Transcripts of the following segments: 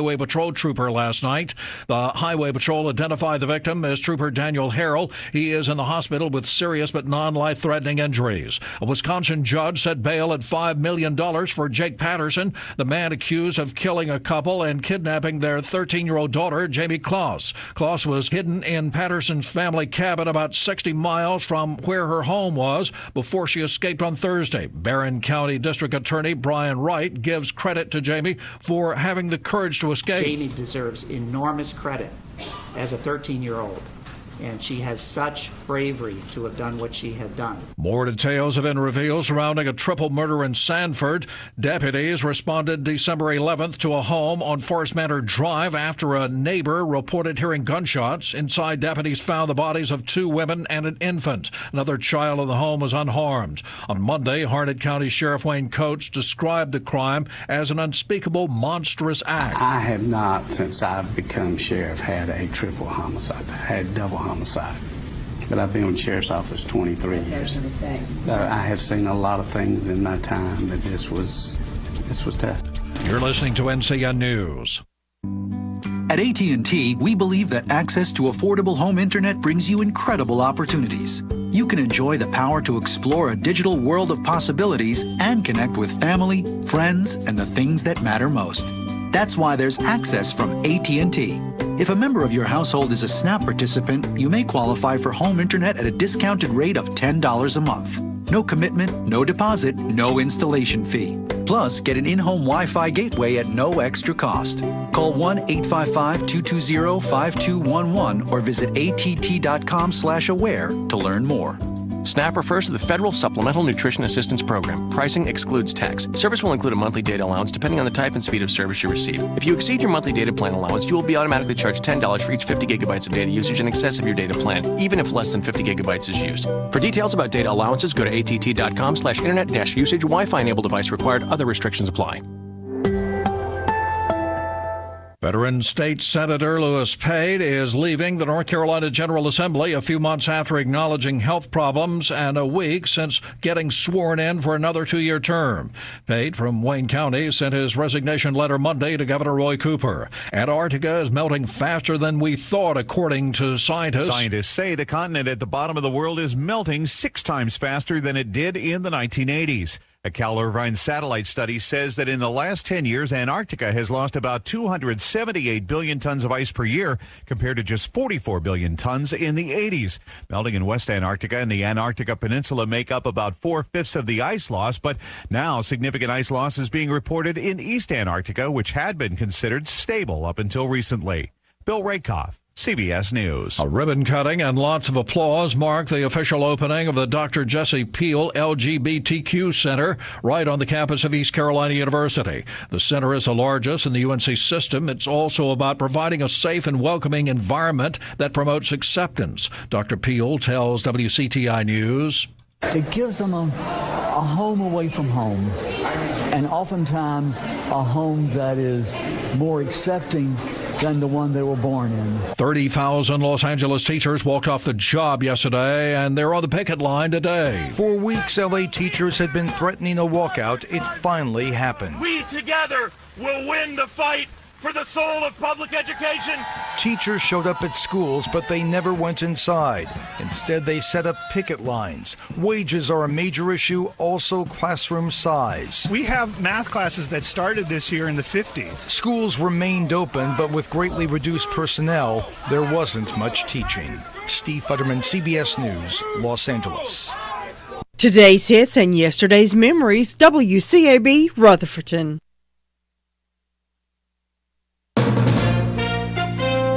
Highway Patrol trooper last night. The Highway Patrol identified the victim as Trooper Daniel Harrell. He is in the hospital with serious but non-life-threatening injuries. A Wisconsin judge set bail at $5 million for Jake Patterson, the man accused of killing a couple and kidnapping their 13-year-old daughter, Jamie Kloss. Kloss was hidden in Patterson's family cabin about 60 miles from where her home was before she escaped on Thursday. Barron County District Attorney Brian Wright gives credit to Jamie for having the courage to escape. Jamie deserves enormous credit as a 13-year-old, and she has such bravery to have done what she had done. More details have been revealed surrounding a triple murder in Sanford. Deputies responded December 11th to a home on Forest Manor Drive after a neighbor reported hearing gunshots. Inside, deputies found the bodies of 2 women and an infant. Another child in the home was unharmed. On Monday, Harnett County Sheriff Wayne Coates described the crime as an unspeakable, monstrous act. I have not, since I've become sheriff, had a triple homicide. I had double homicide. But I've been in the sheriff's office 23 years. I have seen a lot of things in my time, but this was tough. You're listening to NCN News. At AT&T, we believe that access to affordable home internet brings you incredible opportunities. You can enjoy the power to explore a digital world of possibilities and connect with family, friends, and the things that matter most. That's why there's access from AT&T. If a member of your household is a SNAP participant, you may qualify for home internet at a discounted rate of $10 a month. No commitment, no deposit, no installation fee. Plus, get an in-home Wi-Fi gateway at no extra cost. Call 1-855-220-5211 or visit att.com/aware to learn more. SNAP refers to the Federal Supplemental Nutrition Assistance Program. Pricing excludes tax. Service will include a monthly data allowance depending on the type and speed of service you receive. If you exceed your monthly data plan allowance, you will be automatically charged $10 for each 50 gigabytes of data usage in excess of your data plan, even if less than 50 gigabytes is used. For details about data allowances, go to att.com/internet-usage. Wi-Fi enabled device required. Other restrictions apply. Veteran State Senator Louis Pate is leaving the North Carolina General Assembly a few months after acknowledging health problems and a week since getting sworn in for another 2-year term. Pate from Wayne County sent his resignation letter Monday to Governor Roy Cooper. Antarctica is melting faster than we thought, according to scientists. Scientists say the continent at the bottom of the world is melting 6 times faster than it did in the 1980s. A Cal Irvine satellite study says that in the last 10 years, Antarctica has lost about 278 billion tons of ice per year, compared to just 44 billion tons in the 80s. Melting in West Antarctica and the Antarctica Peninsula make up about 4/5 of the ice loss, but now significant ice loss is being reported in East Antarctica, which had been considered stable up until recently. Bill Rakoff, CBS News. A ribbon cutting and lots of applause marked the official opening of the Dr. Jesse Peel LGBTQ Center right on the campus of East Carolina University. The center is the largest in the UNC system. It's also about providing a safe and welcoming environment that promotes acceptance. Dr. Peel tells WCTI News. It gives them a home away from home, and oftentimes a home that is more accepting than the one they were born in. 30,000 Los Angeles teachers walked off the job yesterday, and they're on the picket line today. For weeks, LA teachers had been threatening a walkout. It finally happened. We together will win the fight for the soul of public education. Teachers showed up at schools, but they never went inside. Instead, they set up picket lines. Wages are a major issue, also classroom size. We have math classes that started this year in the 50s. Schools remained open, but with greatly reduced personnel, there wasn't much teaching. Steve Futterman, CBS News, Los Angeles. Today's hits and yesterday's memories, WCAB Rutherfordton.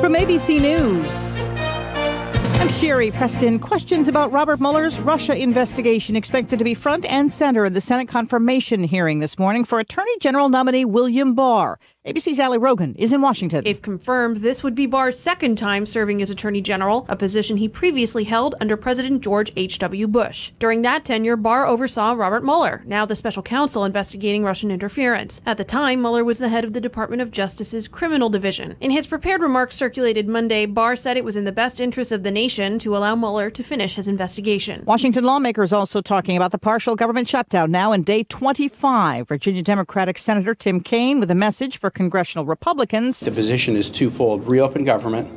From ABC News, I'm Sherry Preston. Questions about Robert Mueller's Russia investigation expected to be front and center in the Senate confirmation hearing this morning for Attorney General nominee William Barr. ABC's Allie Rogan is in Washington. If confirmed, this would be Barr's second time serving as Attorney General, a position he previously held under President George H.W. Bush. During that tenure, Barr oversaw Robert Mueller, now the special counsel investigating Russian interference. At the time, Mueller was the head of the Department of Justice's Criminal Division. In his prepared remarks circulated Monday, Barr said it was in the best interest of the nation to allow Mueller to finish his investigation. Washington lawmakers also talking about the partial government shutdown, now in day 25. Virginia Democratic Senator Tim Kaine with a message for congressional Republicans. The position is twofold: reopen government,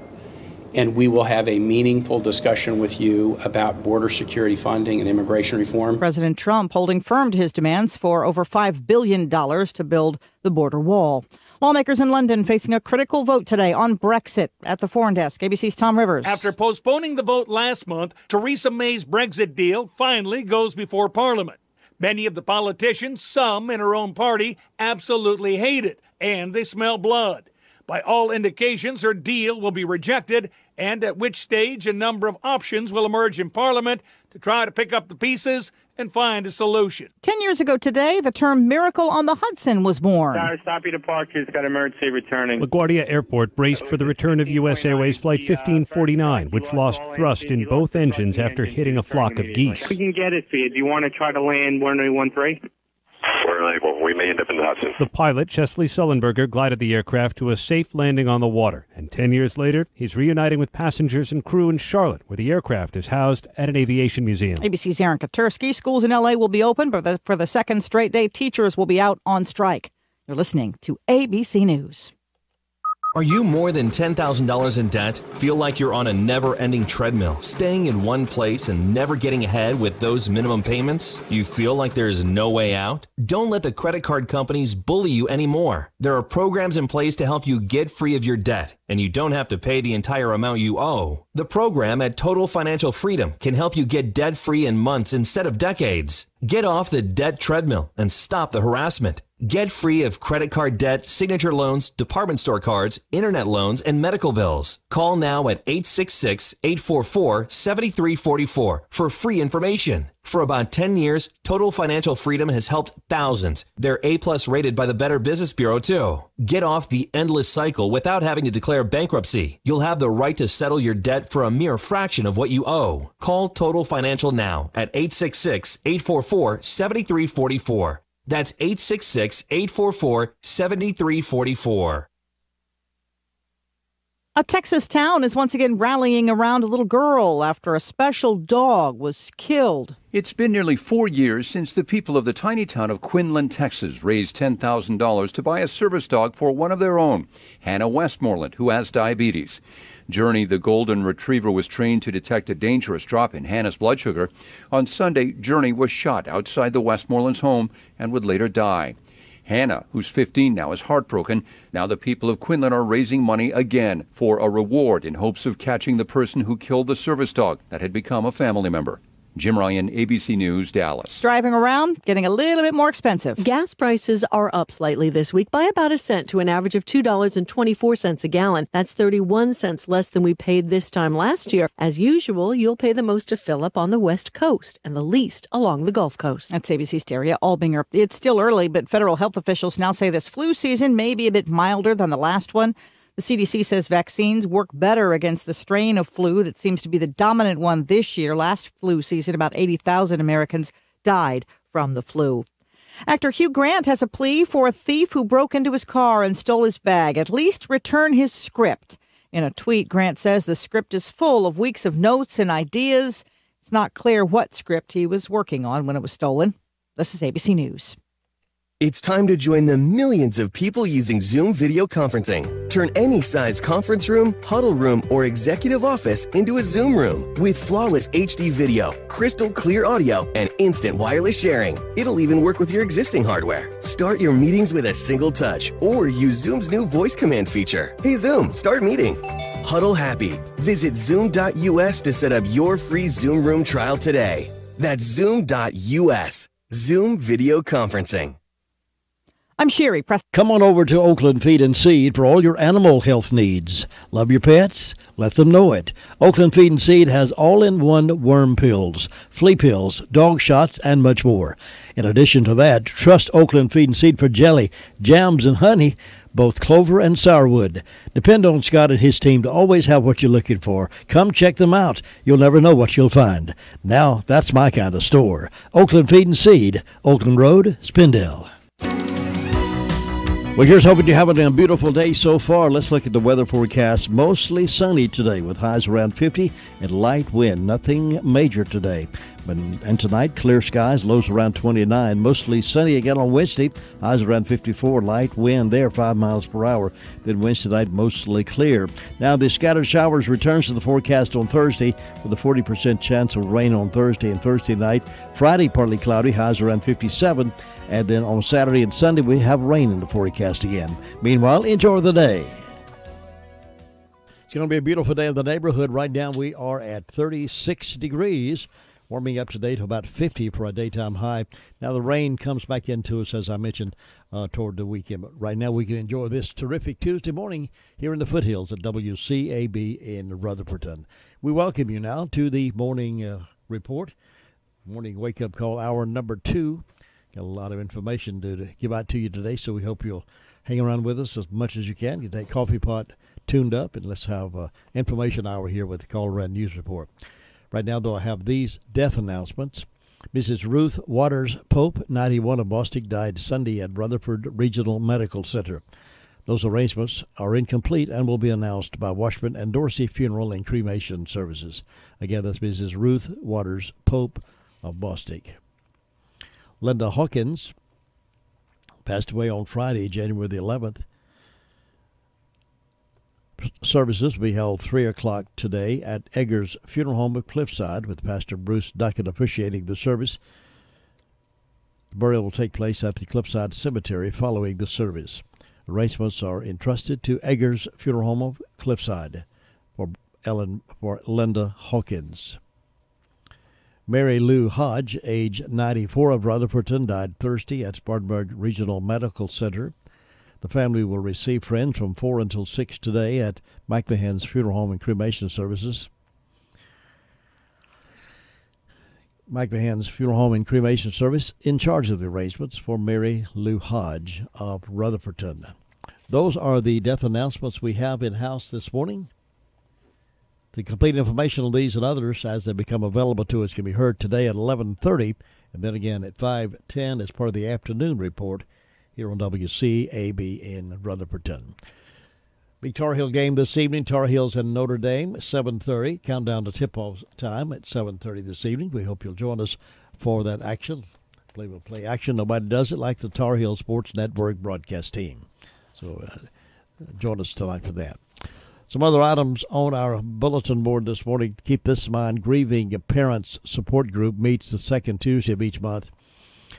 and we will have a meaningful discussion with you about border security funding and immigration reform. President Trump holding firm to his demands for over $5 billion to build the border wall. Lawmakers in London facing a critical vote today on Brexit. At the Foreign Desk, ABC's Tom Rivers. After postponing the vote last month, Theresa May's Brexit deal finally goes before Parliament. Many of the politicians, some in her own party, absolutely hate it, and they smell blood. By all indications, her deal will be rejected, and at which stage a number of options will emerge in Parliament to try to pick up the pieces and find a solution. 10 years ago today, the term Miracle on the Hudson was born. Stop departures, got emergency returning. LaGuardia Airport braced for the return of U.S. Airways Flight 1549, which lost thrust in both engines after hitting a flock of geese. We can get it for you. Do you want to try to land 1013? We may end up in the Hudson. The pilot, Chesley Sullenberger, glided the aircraft to a safe landing on the water. And 10 years later, he's reuniting with passengers and crew in Charlotte, where the aircraft is housed at an aviation museum. ABC's Aaron Katursky. Schools in L.A. will be open, but for the second straight day, teachers will be out on strike. You're listening to ABC News. Are you more than $10,000 in debt? Feel like you're on a never-ending treadmill, staying in one place and never getting ahead with those minimum payments? You feel like there's no way out? Don't let the credit card companies bully you anymore. There are programs in place to help you get free of your debt, and you don't have to pay the entire amount you owe. The program at Total Financial Freedom can help you get debt-free in months instead of decades. Get off the debt treadmill and stop the harassment. Get free of credit card debt, signature loans, department store cards, internet loans, and medical bills. Call now at 866-844-7344 for free information. For about 10 years, Total Financial Freedom has helped thousands. They're A+ rated by the Better Business Bureau, too. Get off the endless cycle without having to declare bankruptcy. You'll have the right to settle your debt for a mere fraction of what you owe. Call Total Financial now at 866-844-7344. That's 866-844-7344. A Texas town is once again rallying around a little girl after a special dog was killed. It's been nearly 4 years since the people of the tiny town of Quinlan, Texas, raised $10,000 to buy a service dog for one of their own, Hannah Westmoreland, who has diabetes. Journey, the golden retriever, was trained to detect a dangerous drop in Hannah's blood sugar. On Sunday, Journey was shot outside the Westmoreland's home and would later die. Hannah, who's 15 now, is heartbroken. Now the people of Quinlan are raising money again for a reward in hopes of catching the person who killed the service dog that had become a family member. Jim Ryan, ABC News, Dallas. Driving around, getting a little bit more expensive. Gas prices are up slightly this week by about a cent to an average of $2.24 a gallon. That's 31 cents less than we paid this time last year. As usual, you'll pay the most to fill up on the West Coast and the least along the Gulf Coast. That's ABC's Daria Albinger. It's still early, but federal health officials now say this flu season may be a bit milder than the last one. The CDC says vaccines work better against the strain of flu that seems to be the dominant one this year. Last flu season, about 80,000 Americans died from the flu. Actor Hugh Grant has a plea for a thief who broke into his car and stole his bag. At least return his script. In a tweet, Grant says the script is full of weeks of notes and ideas. It's not clear what script he was working on when it was stolen. This is ABC News. It's time to join the millions of people using Zoom video conferencing. Turn any size conference room, huddle room, or executive office into a Zoom room with flawless HD video, crystal clear audio, and instant wireless sharing. It'll even work with your existing hardware. Start your meetings with a single touch or use Zoom's new voice command feature. Hey Zoom, start meeting. Huddle happy. Visit Zoom.us to set up your free Zoom room trial today. That's Zoom.us. Zoom video conferencing. I'm Sherry Preston. Come on over to Oakland Feed and Seed for all your animal health needs. Love your pets? Let them know it. Oakland Feed and Seed has all-in-one worm pills, flea pills, dog shots, and much more. In addition to that, trust Oakland Feed and Seed for jelly, jams, and honey, both clover and sourwood. Depend on Scott and his team to always have what you're looking for. Come check them out. You'll never know what you'll find. Now, that's my kind of store. Oakland Feed and Seed, Oakland Road, Spindale. Well, here's hoping you're having a beautiful day so far. Let's look at the weather forecast. Mostly sunny today with highs around 50 and light wind. Nothing major today. And tonight, clear skies, lows around 29. Mostly sunny again on Wednesday. Highs around 54. Light wind there, 5 miles per hour. Then Wednesday night, mostly clear. Now, the scattered showers returns to the forecast on Thursday with a 40% chance of rain on Thursday and Thursday night. Friday, partly cloudy. Highs around 57. And then on Saturday and Sunday, we have rain in the forecast again. Meanwhile, enjoy the day. It's going to be a beautiful day in the neighborhood. Right now, we are at 36 degrees. Warming up today to about 50 for a daytime high. Now the rain comes back into us, as I mentioned, toward the weekend. But right now we can enjoy this terrific Tuesday morning here in the foothills at WCAB in Rutherfordton. We welcome you now to the morning report, morning wake-up call, hour number 2. Got a lot of information to give out to you today, so we hope you'll hang around with us as much as you can. Get that coffee pot tuned up, and let's have information hour here with the Call Around News Report. Right now, though, I have these death announcements. Mrs. Ruth Waters Pope, 91, of Bostic, died Sunday at Rutherford Regional Medical Center. Those arrangements are incomplete and will be announced by Washburn and Dorsey Funeral and Cremation Services. Again, that's Mrs. Ruth Waters Pope of Bostic. Linda Hawkins passed away on Friday, January the 11th. Services will be held 3 o'clock today at Eggers Funeral Home of Cliffside, with Pastor Bruce Duckett officiating the service. The burial will take place at the Cliffside Cemetery following the service. Arrangements are entrusted to Eggers Funeral Home of Cliffside for Linda Hawkins. Mary Lou Hodge, age 94, of Rutherfordton, died Thursday at Spartanburg Regional Medical Center. The family will receive friends from 4 until 6 today at Mike Mahan's Funeral Home and Cremation Services. Mike Mahan's Funeral Home and Cremation Service in charge of the arrangements for Mary Lou Hodge of Rutherfordton. Those are the death announcements we have in-house this morning. The complete information on these and others as they become available to us can be heard today at 11:30 and then again at 5:10 as part of the afternoon report here on WCAB in Rutherfordton. Big Tar Heel game this evening. Tar Heels and Notre Dame, 7:30. Countdown to tip-off time at 7:30 this evening. We hope you'll join us for that action. Play-by-play action. Nobody does it like the Tar Heel Sports Network broadcast team. So join us tonight for that. Some other items on our bulletin board this morning. Keep this in mind. Grieving Parents Support Group meets the second Tuesday of each month.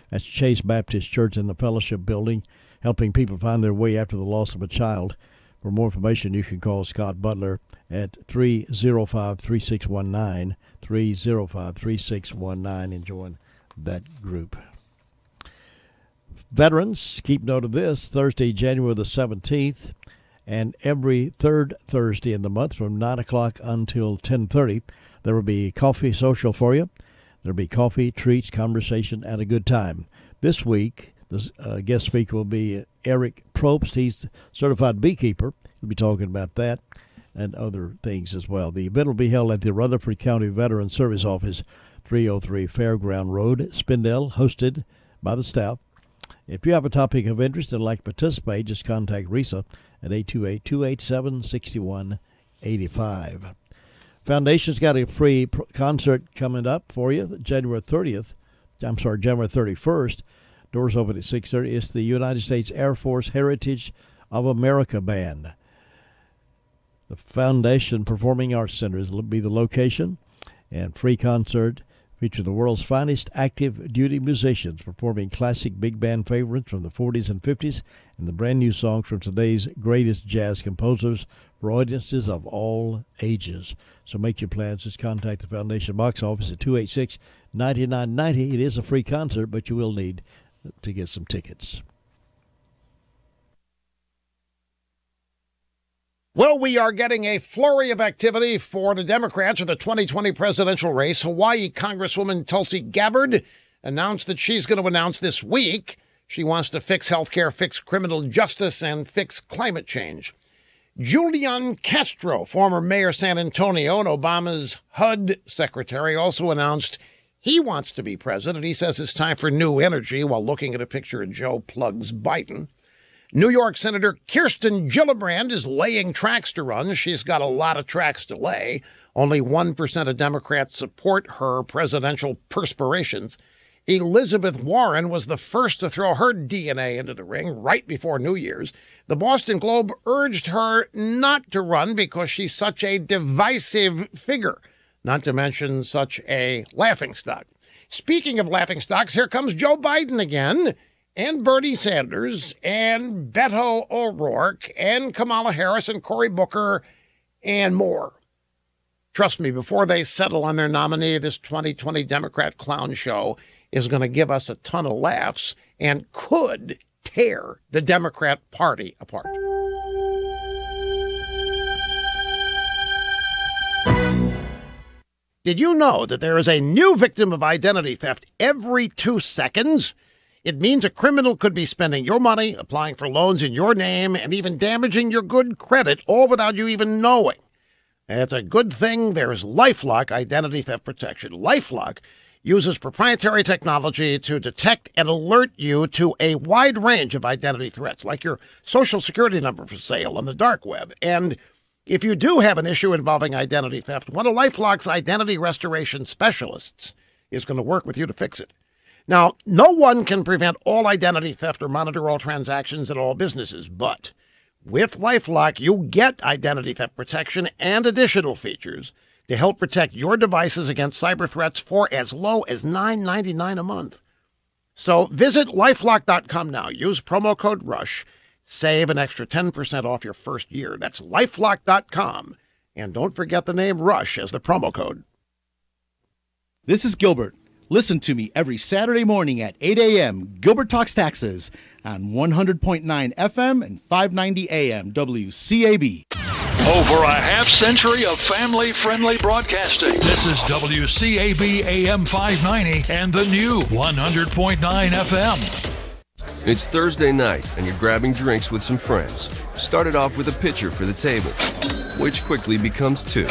That's Chase Baptist Church in the Fellowship Building, helping people find their way after the loss of a child. For more information, you can call Scott Butler at 305-3619, 305-3619, and join that group. Veterans, keep note of this, Thursday, January the 17th, and every third Thursday in the month from 9 o'clock until 10:30, there will be coffee social for you. There'll be coffee, treats, conversation, and a good time. This week, the guest speaker will be Eric Probst. He's a certified beekeeper. We'll be talking about that and other things as well. The event will be held at the Rutherford County Veteran Service Office, 303 Fairground Road, Spindale, hosted by the staff. If you have a topic of interest and like to participate, just contact Risa at 828-287-6185. Foundation's got a free concert coming up for you, January 31st. Doors open at 6:30. It's the United States Air Force Heritage of America Band. The Foundation Performing Arts Center will be the location, and free concert feature the world's finest active duty musicians performing classic big band favorites from the 40s and 50s and the brand new songs from today's greatest jazz composers for audiences of all ages. So make your plans. Just contact the Foundation box office at 286-9990. It is a free concert, but you will need to get some tickets. Well, we are getting a flurry of activity for the Democrats in the 2020 presidential race. Hawaii Congresswoman Tulsi Gabbard announced that she's going to announce this week she wants to fix health care, fix criminal justice, and fix climate change. Julian Castro, former mayor of San Antonio and Obama's HUD secretary, also announced he wants to be president. He says it's time for new energy while looking at a picture of Joe Plugs Biden. New York Senator Kirsten Gillibrand is laying tracks to run. She's got a lot of tracks to lay. Only 1% of Democrats support her presidential perspirations. Elizabeth Warren was the first to throw her DNA into the ring right before New Year's. The Boston Globe urged her not to run because she's such a divisive figure, not to mention such a laughingstock. Speaking of laughingstocks, here comes Joe Biden again, and Bernie Sanders, and Beto O'Rourke, and Kamala Harris, and Cory Booker, and more. Trust me, before they settle on their nominee, this 2020 Democrat clown show is going to give us a ton of laughs and could tear the Democrat Party apart. Did you know that there is a new victim of identity theft every 2 seconds? It means a criminal could be spending your money, applying for loans in your name, and even damaging your good credit, all without you even knowing. It's a good thing there's LifeLock identity theft protection. LifeLock uses proprietary technology to detect and alert you to a wide range of identity threats, like your social security number for sale on the dark web. And if you do have an issue involving identity theft, one of LifeLock's identity restoration specialists is going to work with you to fix it. Now, no one can prevent all identity theft or monitor all transactions at all businesses, but with LifeLock, you get identity theft protection and additional features to help protect your devices against cyber threats for as low as $9.99 a month. So visit LifeLock.com now. Use promo code RUSH. Save an extra 10% off your first year. That's LifeLock.com. And don't forget the name RUSH as the promo code. This is Gilbert. Listen to me every Saturday morning at 8 a.m. Gilbert Talks Taxes on 100.9 FM and 590 AM WCAB. Over a half-century of family-friendly broadcasting. This is WCAB AM 590 and the new 100.9 FM. It's Thursday night, and you're grabbing drinks with some friends. Started off with a pitcher for the table, which quickly becomes two.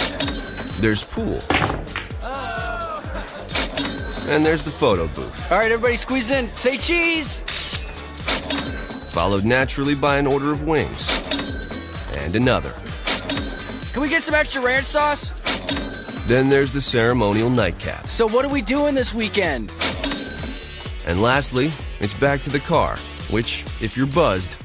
There's pool. And there's the photo booth. All right, everybody squeeze in. Say cheese! Followed naturally by an order of wings. And another. Can we get some extra ranch sauce? Then there's the ceremonial nightcap. So what are we doing this weekend? And lastly, it's back to the car, which, if you're buzzed,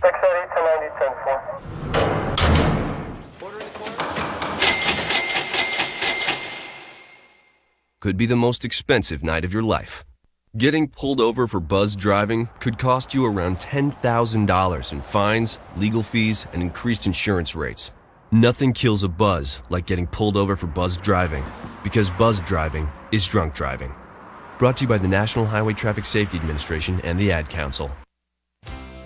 could be the most expensive night of your life. Getting pulled over for buzz driving could cost you around $10,000 in fines, legal fees, and increased insurance rates. Nothing kills a buzz like getting pulled over for buzz driving, because buzz driving is drunk driving. Brought to you by the National Highway Traffic Safety Administration and the Ad Council.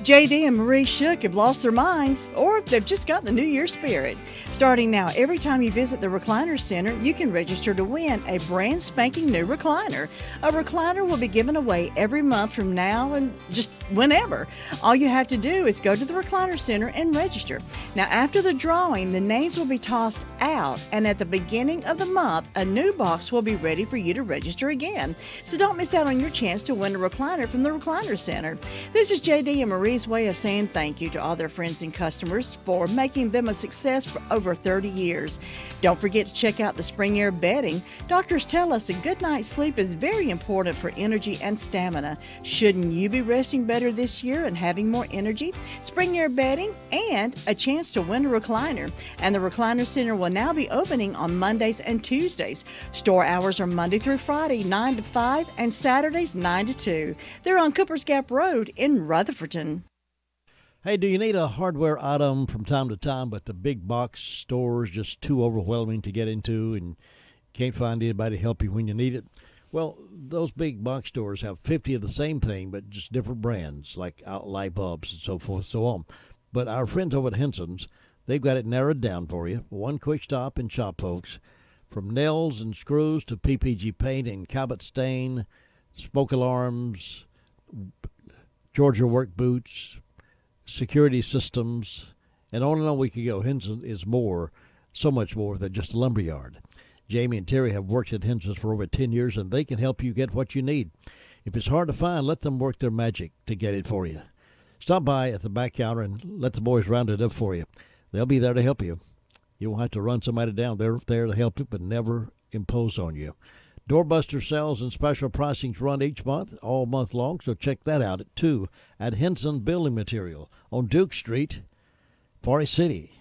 JD and Marie Shook have lost their minds, or they've just got the New Year spirit. Starting now, every time you visit the Recliner Center, you can register to win a brand spanking new recliner. A recliner will be given away every month from now and just whenever. All you have to do is go to the Recliner Center and register. Now, after the drawing, the names will be tossed out, and at the beginning of the month, a new box will be ready for you to register again. So don't miss out on your chance to win a recliner from the Recliner Center. This is JD and Marie's way of saying thank you to all their friends and customers for making them a success for over 30 years. Don't forget to check out the Spring Air bedding. Doctors tell us a good night's sleep is very important for energy and stamina. Shouldn't you be resting better this year and having more energy? Spring Air bedding and a chance to win a recliner. And the Recliner Center will now be opening on Mondays and Tuesdays. Store hours are Monday through Friday, 9 to 5, and Saturdays, 9 to 2. They're on Coopers Gap Road in Rutherfordton. Hey, do you need a hardware item from time to time, but the big box store is just too overwhelming to get into and can't find anybody to help you when you need it? Well, those big box stores have 50 of the same thing, but just different brands, like light bulbs and so forth, so on. But our friends over at Henson's, they've got it narrowed down for you. One quick stop and shop, folks. From nails and screws to PPG paint and Cabot stain, smoke alarms, Georgia work boots, security systems, and on we could go. Henson is more, so much more than just a lumberyard. Jamie and Terry have worked at Henson's for over 10 years, and they can help you get what you need. If it's hard to find, let them work their magic to get it for you. Stop by at the back counter and let the boys round it up for you. They'll be there to help you. You won't have to run somebody down. They're there to help you, but never impose on you. Doorbuster sales and special pricings run each month, all month long, so check that out at 2 at Henson Building Material on Duke Street, Forest City.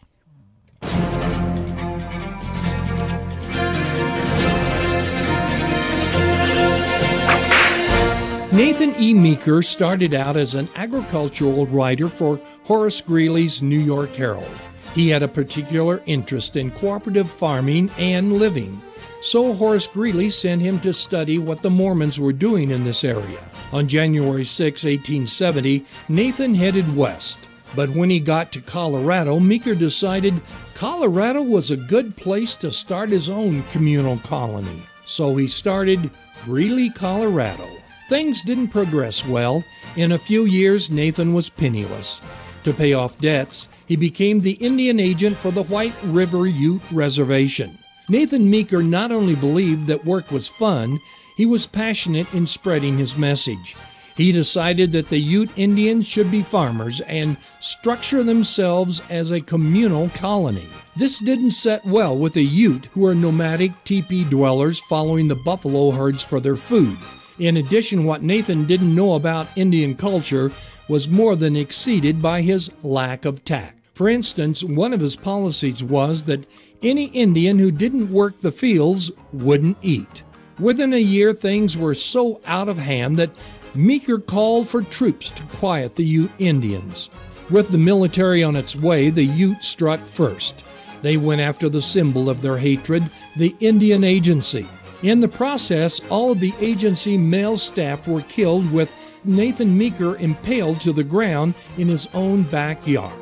Nathan E. Meeker started out as an agricultural writer for Horace Greeley's New York Herald. He had a particular interest in cooperative farming and living, so Horace Greeley sent him to study what the Mormons were doing in this area. On January 6, 1870, Nathan headed west. But when he got to Colorado, Meeker decided Colorado was a good place to start his own communal colony. So he started Greeley, Colorado. Things didn't progress well. In a few years, Nathan was penniless. To pay off debts, he became the Indian agent for the White River Ute Reservation. Nathan Meeker not only believed that work was fun, he was passionate in spreading his message. He decided that the Ute Indians should be farmers and structure themselves as a communal colony. This didn't set well with the Ute, who are nomadic teepee dwellers following the buffalo herds for their food. In addition, what Nathan didn't know about Indian culture was more than exceeded by his lack of tact. For instance, one of his policies was that any Indian who didn't work the fields wouldn't eat. Within a year, things were so out of hand that Meeker called for troops to quiet the Ute Indians. With the military on its way, the Ute struck first. They went after the symbol of their hatred, the Indian Agency. In the process, all of the agency male staff were killed, with Nathan Meeker impaled to the ground in his own backyard.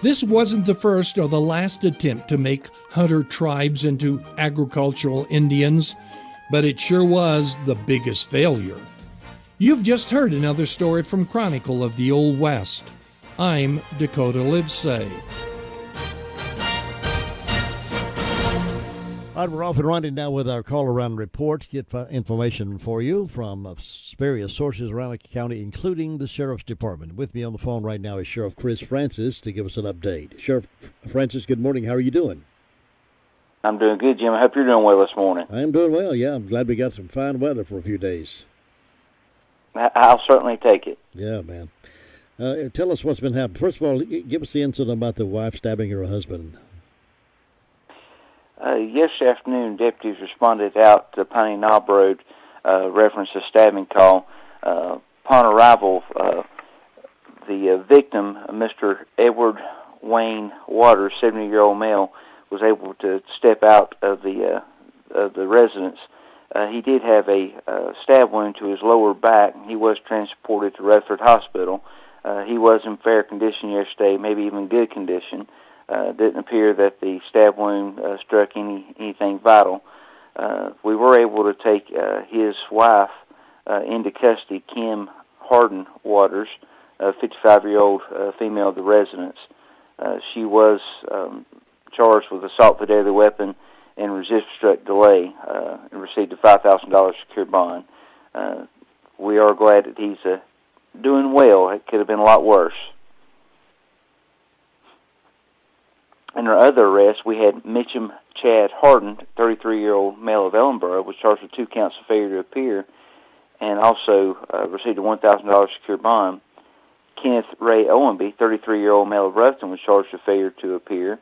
This wasn't the first or the last attempt to make hunter tribes into agricultural Indians, but it sure was the biggest failure. You've just heard another story from Chronicle of the Old West. I'm Dakota Livesay. All right, we're off and running now with our call-around report. Get information for you from various sources around the county, including the Sheriff's Department. With me on the phone right now is Sheriff Chris Francis to give us an update. Sheriff Francis, good morning. How are you doing? I'm doing good, Jim. I hope you're doing well this morning. I am doing well, yeah. I'm glad we got some fine weather for a few days. I'll certainly take it. Yeah, man. Tell us what's been happening. First of all, give us the incident about the wife stabbing her husband. Yesterday afternoon, deputies responded out to Piney Knob Road, reference a stabbing call. Upon arrival, the victim, Mr. Edward Wayne Waters, 70-year-old male, was able to step out of the residence. He did have a stab wound to his lower back. He was transported to Rutherford Hospital. He was in fair condition yesterday, maybe even good condition. Didn't appear that the stab wound struck anything vital. We were able to take his wife into custody, Kim Harden Waters, a 55-year-old female of the residence. She was charged with assault with a deadly weapon and resist obstruct delay, and received a $5,000 secured bond. We are glad that he's doing well. It could have been a lot worse. In our other arrests, we had Mitchum Chad Harden, 33-year-old male of Ellenboro, was charged with 2 counts of failure to appear, and also received a $1,000 secured bond. Kenneth Ray Owenby, 33-year-old male of Ruston, was charged with failure to appear,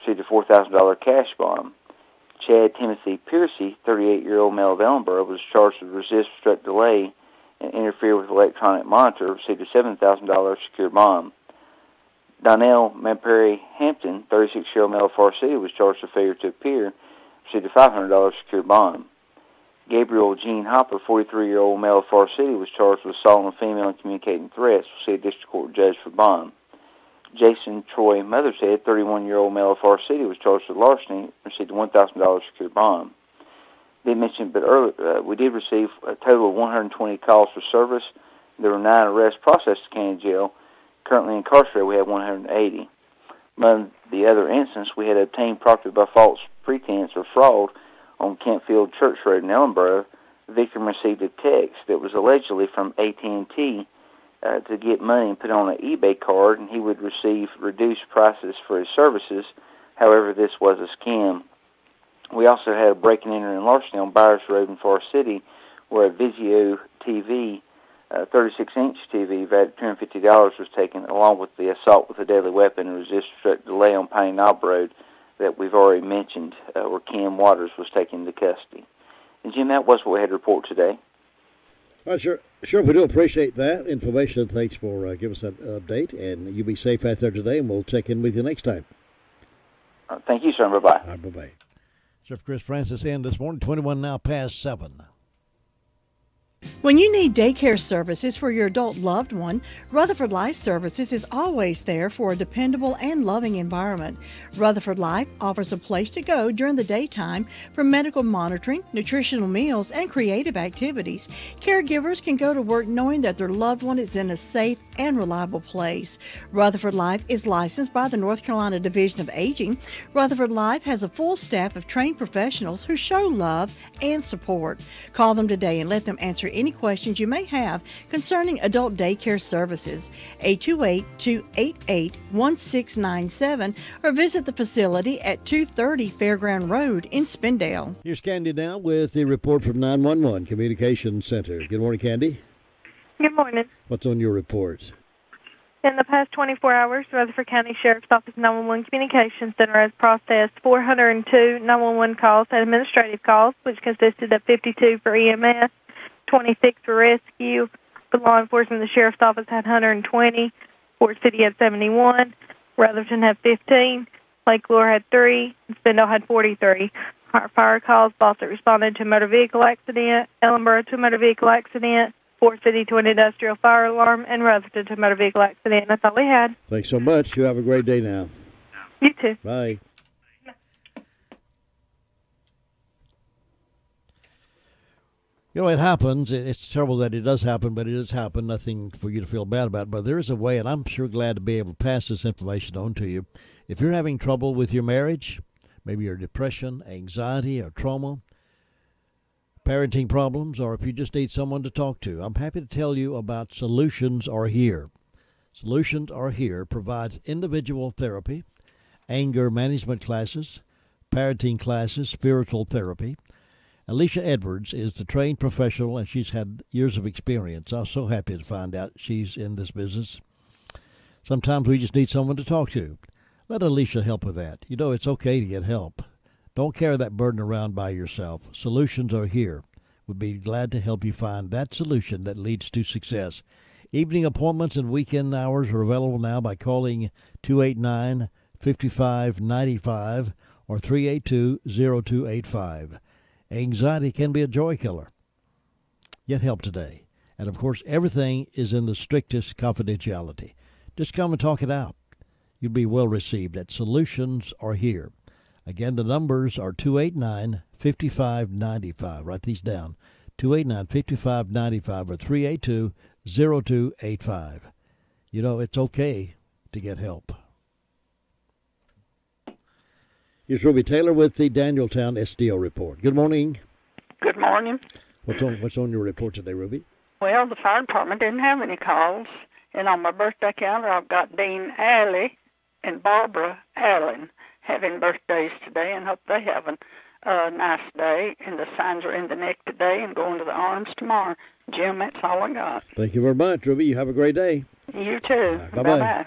received a $4,000 cash bond. Chad Timothy Piercy, 38-year-old male of Ellenboro, was charged with resist, obstruct, delay, and interfere with electronic monitor, received a $7,000 secured bond. Donnell Mamperi Hampton, 36-year-old male of Far City, was charged with failure to appear, received a $500 secured bond. Gabriel Gene Hopper, 43-year-old male of Far City, was charged with assault on a female and communicating threats, received a district court judge for bond. Jason Troy Mothershead, 31-year-old male of Far City, was charged with larceny, received a $1,000 secured bond. Didn't mention, but earlier we did receive a total of 120 calls for service. There were 9 arrests processed at county jail. Currently incarcerated, we have 180. Among the other incidents, we had obtained property by false pretense or fraud on Kentfield Church Road in Ellenboro. The victim received a text that was allegedly from AT&T to get money and put on an eBay card, and he would receive reduced prices for his services. However, this was a scam. We also had a break and enter and larceny on Byers Road in Forest City, where a Vizio TV, 36-inch TV, valued at $250 was taken, along with the assault with a deadly weapon and resisted delay on Piney Knob Road that we've already mentioned, where Kim Waters was taken into custody. And Jim, that was what we had to report today. Well, sure, we do appreciate that information. Thanks for giving us that update, and you be safe out there today, and we'll check in with you next time. Thank you, sir. Bye-bye. All right, bye-bye. Sheriff Chris Francis in this morning, 21 now past 7. When you need daycare services for your adult loved one, Rutherford Life Services is always there for a dependable and loving environment. Rutherford Life offers a place to go during the daytime for medical monitoring, nutritional meals, and creative activities. Caregivers can go to work knowing that their loved one is in a safe and reliable place. Rutherford Life is licensed by the North Carolina Division of Aging. Rutherford Life has a full staff of trained professionals who show love and support. Call them today and let them answer any questions you may have concerning adult daycare services. 828-288-1697 or visit the facility at 230 Fairground Road in Spindale. Here's Candy now with the report from 911 Communications Center. Good morning, Candy. Good morning. What's on your report? In the past 24 hours, Rutherford County Sheriff's Office 911 Communications Center has processed 402 911 calls and administrative calls, which consisted of 52 for EMS, 26 for rescue. For law enforcement, the Sheriff's Office had 120. Fort City had 71. Rutherford had 15. Lake Lure had 3. And Spindle had 43. Our fire calls, Boston responded to a motor vehicle accident, Ellenboro to a motor vehicle accident, Fort City to an industrial fire alarm, and Rutherford to a motor vehicle accident. That's all we had. Thanks so much. You have a great day now. You too. Bye. You know, it happens. It's terrible that it does happen, but it does happen. Nothing for you to feel bad about. But there is a way, and I'm sure glad to be able to pass this information on to you. If you're having trouble with your marriage, maybe your depression, anxiety, or trauma, parenting problems, or if you just need someone to talk to, I'm happy to tell you about Solutions Are Here. Solutions Are Here provides individual therapy, anger management classes, parenting classes, spiritual therapy. Alicia Edwards is the trained professional, and she's had years of experience. I was so happy to find out she's in this business. Sometimes we just need someone to talk to. Let Alicia help with that. You know, it's okay to get help. Don't carry that burden around by yourself. Solutions Are Here. We'd be glad to help you find that solution that leads to success. Evening appointments and weekend hours are available now by calling 289-5595 or 382-0285. Anxiety can be a joy killer. Get help today. And, of course, everything is in the strictest confidentiality. Just come and talk it out. You'll be well received at Solutions Are Here. Again, the numbers are 289-5595. Write these down. 289-5595 or 382-0285. You know, it's okay to get help. Here's Ruby Taylor with the Danieltown SDO report. Good morning. Good morning. What's on your report today, Ruby? Well, the fire department didn't have any calls, and on my birthday calendar, I've got Dean Alley and Barbara Allen having birthdays today, and hope they have a nice day. And the signs are in the neck today and going to the arms tomorrow. Jim, that's all I got. Thank you very much, Ruby. You have a great day. You too. Right, bye-bye.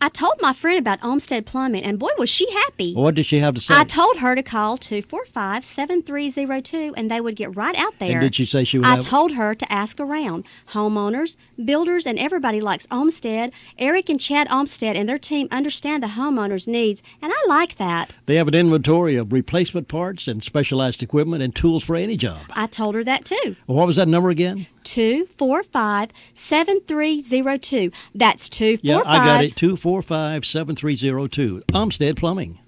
I told my friend about Olmsted Plumbing, and boy, was she happy. What did she have to say? I told her to call 245-7302, and they would get right out there. And did she say she would I told her to ask around. Homeowners, builders, and everybody likes Olmsted. Eric and Chad Olmsted and their team understand the homeowners' needs, and I like that. They have an inventory of replacement parts and specialized equipment and tools for any job. I told her that, too. Well, what was that number again? 245-7302. That's 245. Yeah, I got it. 245-7302. Olmsted Plumbing.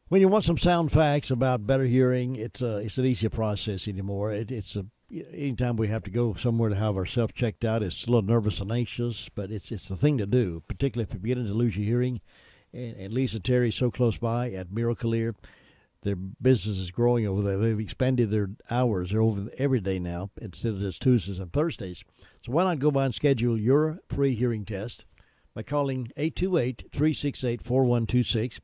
When you want some sound facts about better hearing, it's an easier process anymore. Anytime we have to go somewhere to have ourselves checked out, it's a little nervous and anxious, but it's the thing to do, particularly if you begin to lose your hearing. And Lisa Terry is so close by at Miracle Ear. their business is growing over there. They've expanded their hours. They're over every day now instead of just Tuesdays and Thursdays. So why not go by and schedule your free hearing test by calling 828-368-4126.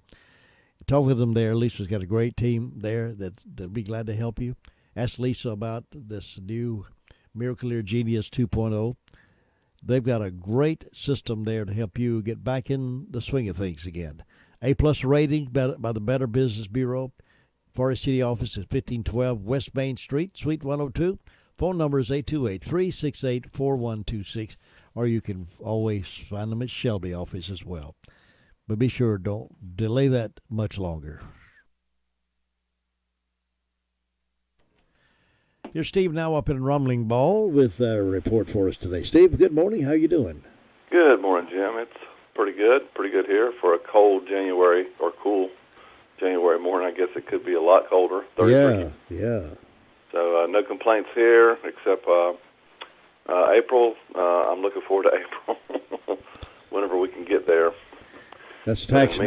Talk with them there. Lisa's got a great team there that'll be glad to help you. Ask Lisa about this new Miracle Ear Genius 2.0. They've got a great system there to help you get back in the swing of things again. A-plus rating by the Better Business Bureau. Forest City office is 1512 West Main Street, Suite 102. Phone number is 828-368-4126. Or you can always find them at Shelby office as well. But be sure, don't delay that much longer. Here's Steve now up in Rumbling Ball with a report for us today. Steve, good morning. How you doing? Good morning, Jim. It's pretty good here for a cold January or cool January morning. I guess it could be a lot colder. 33. Yeah. So no complaints here except April. I'm looking forward to April whenever we can get there. That's tax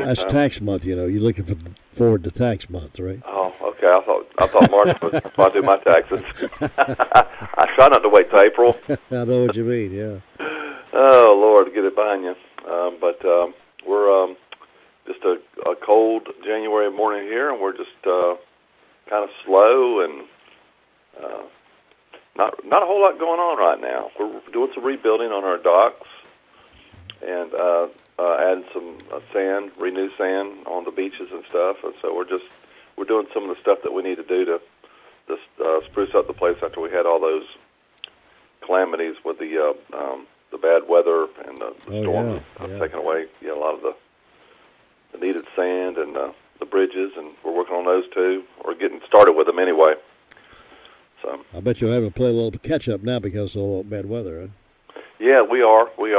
month. You know, you're looking forward to tax month, right? Oh, okay. I thought March was when I do my taxes. I try not to wait till April. I know what you mean. Yeah. Oh Lord, get it behind you. But we're just a cold January morning here, and we're just kind of slow and not a whole lot going on right now. We're doing some rebuilding on our docks and adding some sand, renew sand on the beaches and stuff. And so we're doing some of the stuff that we need to do to spruce up the place after we had all those calamities with the bad weather and the storm taking away a lot of the needed sand and the bridges, and we're working on those too. We're getting started with them anyway. So I bet you'll have to play a little catch up now because of all that bad weather, huh? Yeah, we are. We're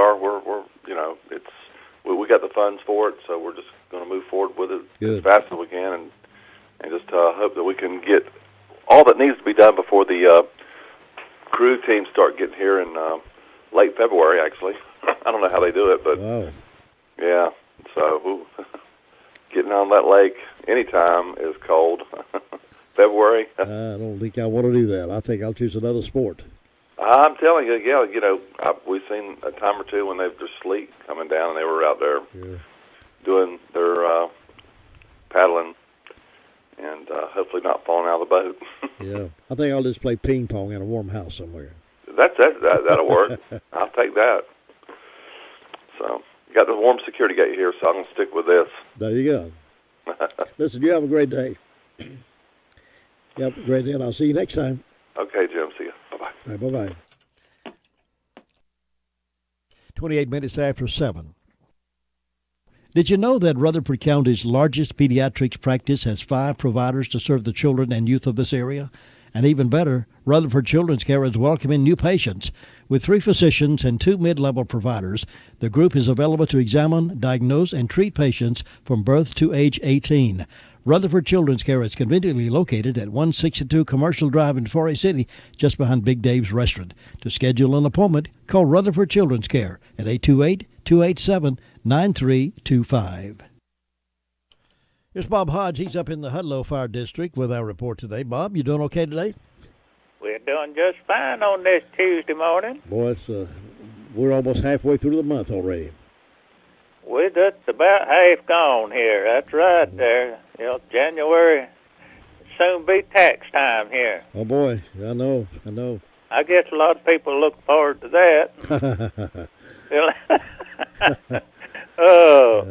we got the funds for it, so we're just going to move forward with it as fast as we can, and just hope that we can get all that needs to be done before the crew teams start getting here in late February. Actually, I don't know how they do it, but yeah. So getting on that lake anytime is cold. February. I don't think I want to do that. I think I'll choose another sport. I'm telling you, we've seen a time or two when they've just sleet coming down, and they were out there doing their paddling, and hopefully not falling out of the boat. Yeah, I think I'll just play ping pong in a warm house somewhere. That'll work. I'll take that. So you got the warm security gate here, so I'm gonna stick with this. There you go. Listen, you have a great day. Yep, great day, and I'll see you next time. Okay, Jim. See you. Bye-bye. All right, bye-bye. 28 minutes after 7. Did you know that Rutherford County's largest pediatrics practice has 5 providers to serve the children and youth of this area? And even better, Rutherford Children's Care is welcoming new patients. With 3 physicians and 2 mid-level providers, the group is available to examine, diagnose, and treat patients from birth to age 18. Rutherford Children's Care is conveniently located at 162 Commercial Drive in Forest City, just behind Big Dave's Restaurant. To schedule an appointment, call Rutherford Children's Care at 828-287-9325. Here's Bob Hodge. He's up in the Hudlow Fire District with our report today. Bob, you doing okay today? We're doing just fine on this Tuesday morning. Boy, we're almost halfway through the month already. We're just about half gone here. That's right there. January soon be tax time here. Oh, boy. I know. I guess a lot of people look forward to that. Well,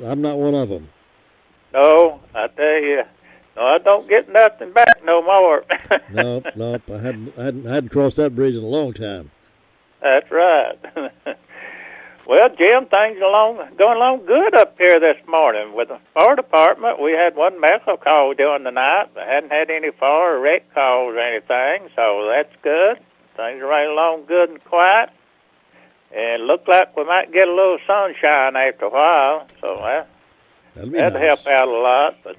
I'm not one of them. No, I tell you. No, I don't get nothing back no more. Nope. I hadn't crossed that bridge in a long time. That's right. Well, Jim, things going along good up here this morning. With the fire department, we had one medical call during the night. I hadn't had any fire or wreck calls or anything, so that's good. Things are running along good and quiet. And it looked like we might get a little sunshine after a while, so that'll help out a lot. But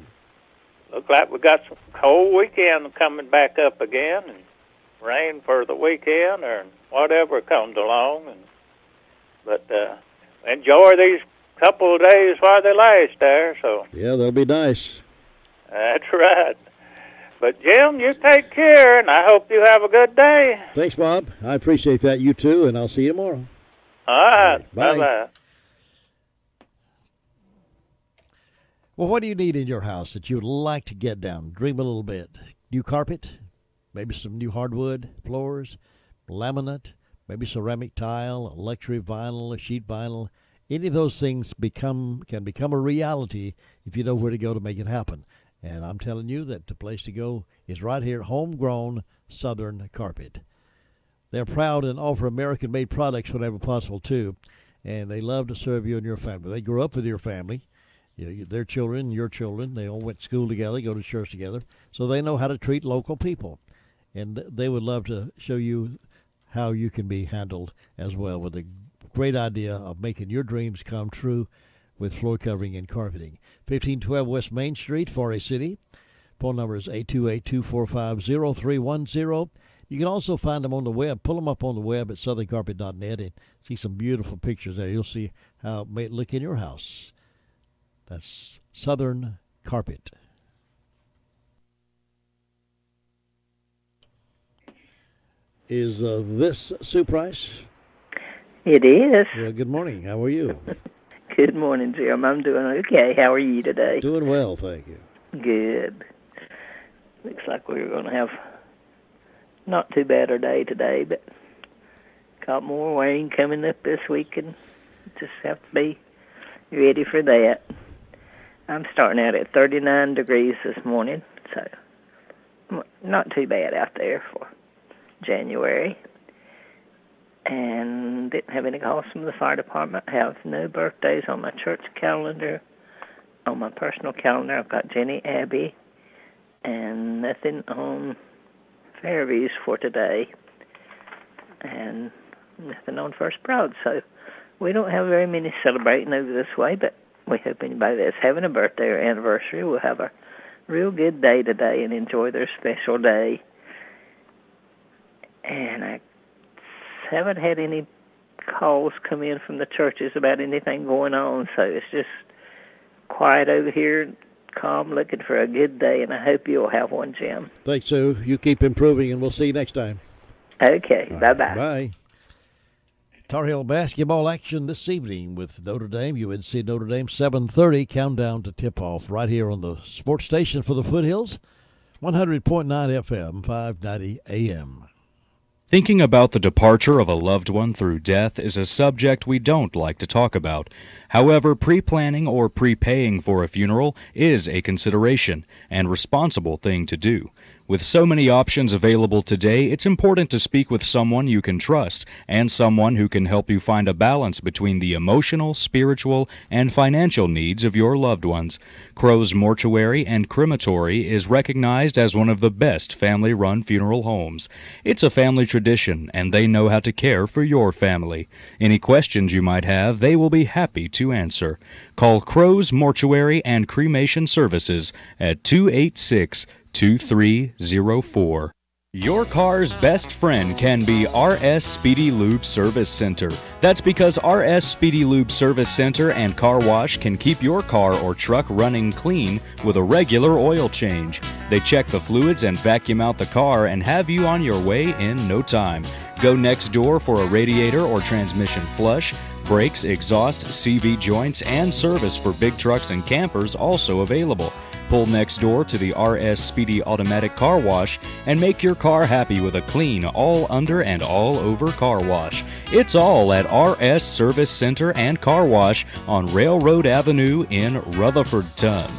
look like we got some cold weekend coming back up again, and rain for the weekend or whatever comes along. But enjoy these couple of days while they last there. So yeah, they'll be nice. That's right. But, Jim, you take care, and I hope you have a good day. Thanks, Bob. I appreciate that. You too, and I'll see you tomorrow. All right. Bye. Bye-bye. Well, what do you need in your house that you would like to get down? Dream a little bit. New carpet, maybe some new hardwood floors, laminate, maybe ceramic tile, a luxury vinyl, a sheet vinyl. Any of those things can become a reality if you know where to go to make it happen. And I'm telling you that the place to go is right here, Homegrown Southern Carpet. They're proud and offer American-made products whenever possible, too. And they love to serve you and your family. They grew up with your family. Their children, your children, they all went to school together, go to church together. So they know how to treat local people. And they would love to show you how you can be handled as well, with a great idea of making your dreams come true with floor covering and carpeting. 1512 West Main Street, Forest City. Phone number is 828-245-0310. You can also find them on the web. Pull them up on the web at southerncarpet.net and see some beautiful pictures there. You'll see how it may look in your house. That's Southern Carpet. Is this Sue Price? It is. Well, good morning. How are you? Good morning, Jim. I'm doing okay. How are you today? Doing well, thank you. Good. Looks like we're going to have not too bad a day today, but got more rain coming up this week, and just have to be ready for that. I'm starting out at 39 degrees this morning, so not too bad out there for January. And didn't have any calls from the fire department. Have no birthdays on my church calendar. On my personal calendar, I've got Jenny Abbey, and nothing on Fairviews for today, and nothing on First Proud. So we don't have very many celebrating over this way, but we hope anybody that's having a birthday or anniversary will have a real good day today and enjoy their special day. And I haven't had any calls come in from the churches about anything going on, so it's just quiet over here, calm, looking for a good day, and I hope you'll have one, Jim. Thanks, Sue. You keep improving, and we'll see you next time. Okay, bye-bye. Bye. Tar Heel basketball action this evening with Notre Dame. UNC Notre Dame, 7:30, countdown to tip-off right here on the sports station for the Foothills, 100.9 FM, 590 AM. Thinking about the departure of a loved one through death is a subject we don't like to talk about. However, pre-planning or prepaying for a funeral is a consideration and responsible thing to do. With so many options available today, it's important to speak with someone you can trust and someone who can help you find a balance between the emotional, spiritual, and financial needs of your loved ones. Crow's Mortuary and Crematory is recognized as one of the best family-run funeral homes. It's a family tradition, and they know how to care for your family. Any questions you might have, they will be happy to answer. Call Crow's Mortuary and Cremation Services at 286-2304. Your car's best friend can be RS Speedy Lube Service Center. That's because RS Speedy Lube Service Center and Car Wash can keep your car or truck running clean with a regular oil change. They check the fluids and vacuum out the car and have you on your way in no time. Go next door for a radiator or transmission flush. Brakes, exhaust, CV joints, and service for big trucks and campers also available. Pull next door to the RS Speedy Automatic Car Wash and make your car happy with a clean, all under and all over car wash. It's all at RS Service Center and Car Wash on Railroad Avenue in Rutherfordton.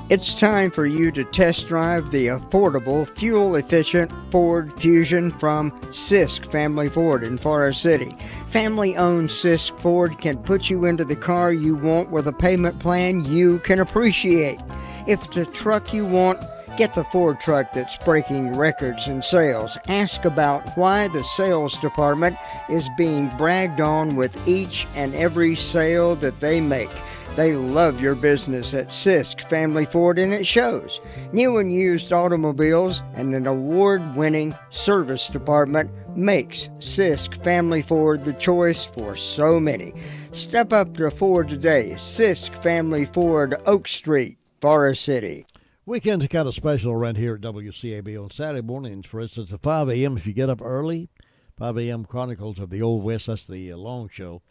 It's time for you to test drive the affordable, fuel-efficient Ford Fusion from Sisk Family Ford in Forest City. Family-owned Sisk Ford can put you into the car you want with a payment plan you can appreciate. If it's a truck you want, get the Ford truck that's breaking records in sales. Ask about why the sales department is being bragged on with each and every sale that they make. They love your business at Sisk Family Ford, and it shows. New and used automobiles and an award-winning service department makes Sisk Family Ford the choice for so many. Step up to Ford today. Sisk Family Ford, Oak Street, Forest City. Weekends are kind of special around here at WCAB on Saturday mornings. For instance, at 5 a.m. if you get up early, 5 a.m. Chronicles of the Old West, that's the long show.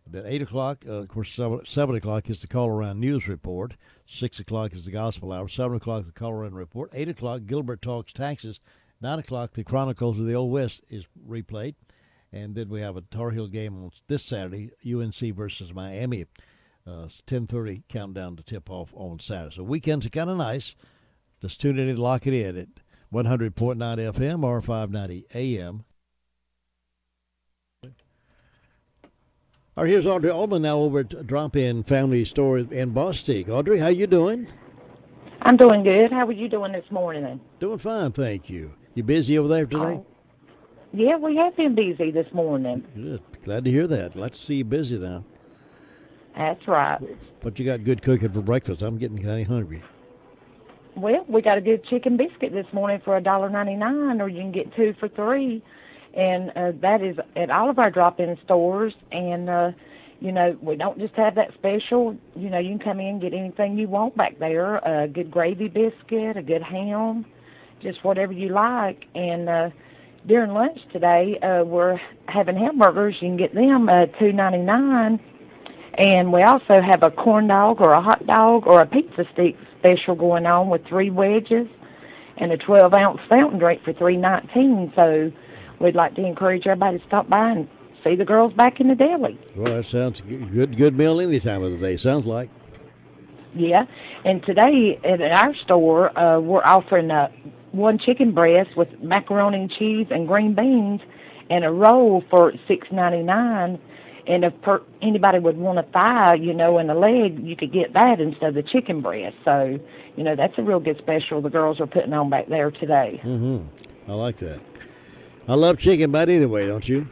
Then 8 o'clock, of course, 7 o'clock is the Call Around News Report. 6 o'clock is the Gospel Hour. 7 o'clock, the Call Around Report. 8 o'clock, Gilbert Talks Taxes. 9 o'clock, the Chronicles of the Old West is replayed. And then we have a Tar Heel game on this Saturday, UNC versus Miami. 10:30 countdown to tip-off on Saturday. So weekends are kind of nice. Just tune in and lock it in at 100.9 FM or 590 AM. All right, here's Audrey Allman now over at Drop-In Family Store in Boston. Audrey, how you doing? I'm doing good. How are you doing this morning? Doing fine, thank you. You busy over there today? Oh, yeah, we have been busy this morning. Good. Glad to hear that. Glad to see you busy now. That's right. But you got good cooking for breakfast. I'm getting kind of hungry. Well, we got a good chicken biscuit this morning for $1.99, or you can get 2 for $3. And that is at all of our drop-in stores. And, we don't just have that special. You can come in and get anything you want back there. A good gravy biscuit, a good ham, just whatever you like. And during lunch today, we're having hamburgers. You can get them $2.99. And we also have a corn dog or a hot dog or a pizza stick special going on with 3 wedges and a 12-ounce fountain drink for $3.19. So we'd like to encourage everybody to stop by and see the girls back in the deli. Well, that sounds good meal any time of the day, sounds like. Yeah. And today at our store, we're offering 1 chicken breast with macaroni and cheese and green beans and a roll for $6.99. And if anybody would want a thigh, and a leg, you could get that instead of the chicken breast. So, that's a real good special the girls are putting on back there today. Mm-hmm. I like that. I love chicken, but anyway, don't you?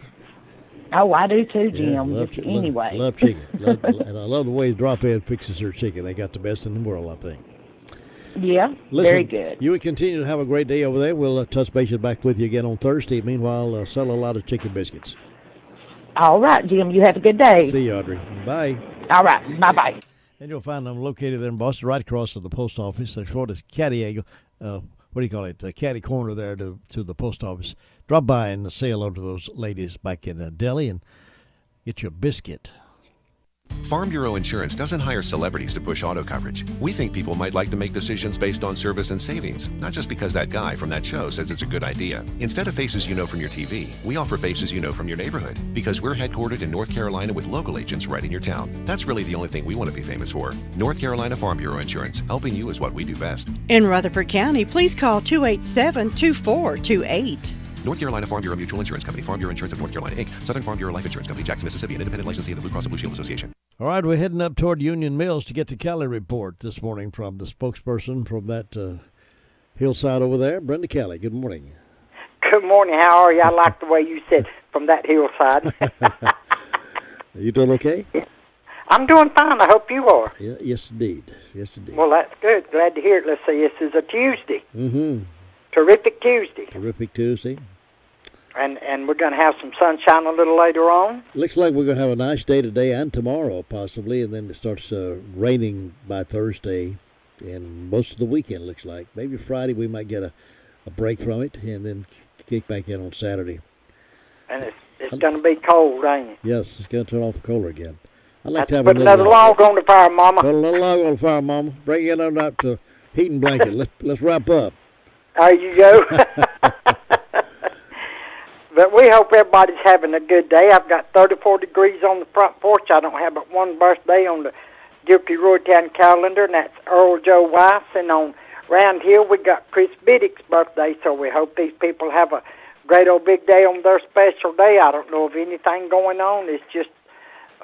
Oh, I do too, Jim. Yeah, anyway. Love chicken. And I love the way Drop-In fixes their chicken. They got the best in the world, I think. Yeah, Listen, very good. You would continue to have a great day over there. We'll touch base back with you again on Thursday. Meanwhile, sell a lot of chicken biscuits. All right, Jim. You have a good day. See you, Audrey. Bye. All right. Bye-bye. And you'll find them located there in Boston, right across from the post office. As short as Caddy Angle, Caddy Corner there to the post office. Drop by and say hello to those ladies back in Delhi and get you a biscuit. Farm Bureau Insurance doesn't hire celebrities to push auto coverage. We think people might like to make decisions based on service and savings, not just because that guy from that show says it's a good idea. Instead of faces you know from your TV, we offer faces you know from your neighborhood, because we're headquartered in North Carolina with local agents right in your town. That's really the only thing we want to be famous for. North Carolina Farm Bureau Insurance. Helping you is what we do best. In Rutherford County, please call 287-2428. North Carolina Farm Bureau Mutual Insurance Company, Farm Bureau Insurance of North Carolina, Inc., Southern Farm Bureau Life Insurance Company, Jackson, Mississippi, an independent licensee of the Blue Cross and Blue Shield Association. All right, we're heading up toward Union Mills to get the Kelly report this morning from the spokesperson from that hillside over there, Brenda Kelly. Good morning. Good morning. How are you? I like the way you said from that hillside. You doing okay? I'm doing fine. I hope you are. Yeah, yes, indeed. Yes, indeed. Well, that's good. Glad to hear it. Let's see. This is a Tuesday. Mm-hmm. Terrific Tuesday. Terrific Tuesday. And we're going to have some sunshine a little later on. Looks like we're going to have a nice day today and tomorrow, possibly, and then it starts raining by Thursday and most of the weekend, looks like. Maybe Friday we might get a break from it and then kick back in on Saturday. And it's going to be cold, ain't it? Yes, it's going to turn off colder again. I'd like to have put another log on the fire, Mama. Put another log on the fire, Mama. Bring it on up to heating blanket. Let's wrap up. There you go. But we hope everybody's having a good day. I've got 34 degrees on the front porch. I don't have but one birthday on the Guilty Roytown calendar, and that's Earl Joe Weiss. And on round here, we got Chris Biddick's birthday, so we hope these people have a great old big day on their special day. I don't know of anything going on. It's just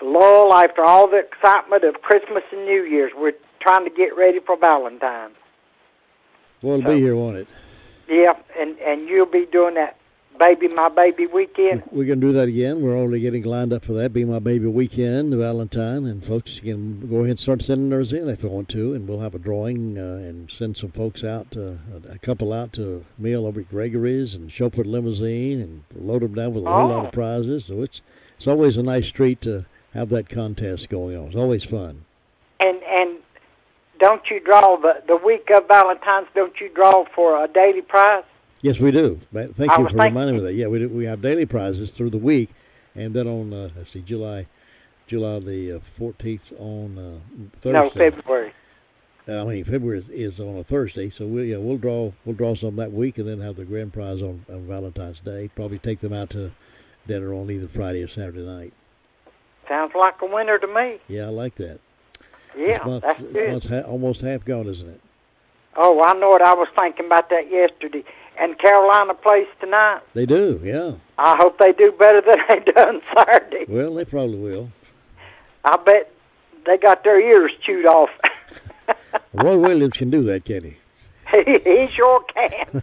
a lull after all the excitement of Christmas and New Year's. We're trying to get ready for Valentine's. Well, it'll be here, won't it? Yeah, and you'll be doing that Baby My Baby weekend. We're going to do that again. We're already getting lined up for that. Be My Baby weekend, Valentine, and folks can go ahead and start sending theirs in if they want to, and we'll have a drawing and send some folks out, a couple out to a meal over at Gregory's and chauffeur limousine and load them down with a whole lot of prizes. So it's always a nice treat to have that contest going on. It's always fun. And don't you draw the week of Valentine's? Don't you draw for a daily prize? Yes, we do. Thank you for reminding me of that. Yeah, we do. We have daily prizes through the week, and then on let's see, July the 14th on Thursday. No, February. February is on a Thursday, so we'll draw some that week, and then have the grand prize on Valentine's Day. Probably take them out to dinner on either Friday or Saturday night. Sounds like a winner to me. Yeah, I like that. Yeah, that's good. Almost half gone, isn't it? Oh, I know it. I was thinking about that yesterday. And Carolina plays tonight. They do, yeah. I hope they do better than they done Saturday. Well, they probably will. I bet they got their ears chewed off. Roy Williams can do that, can he? He sure can.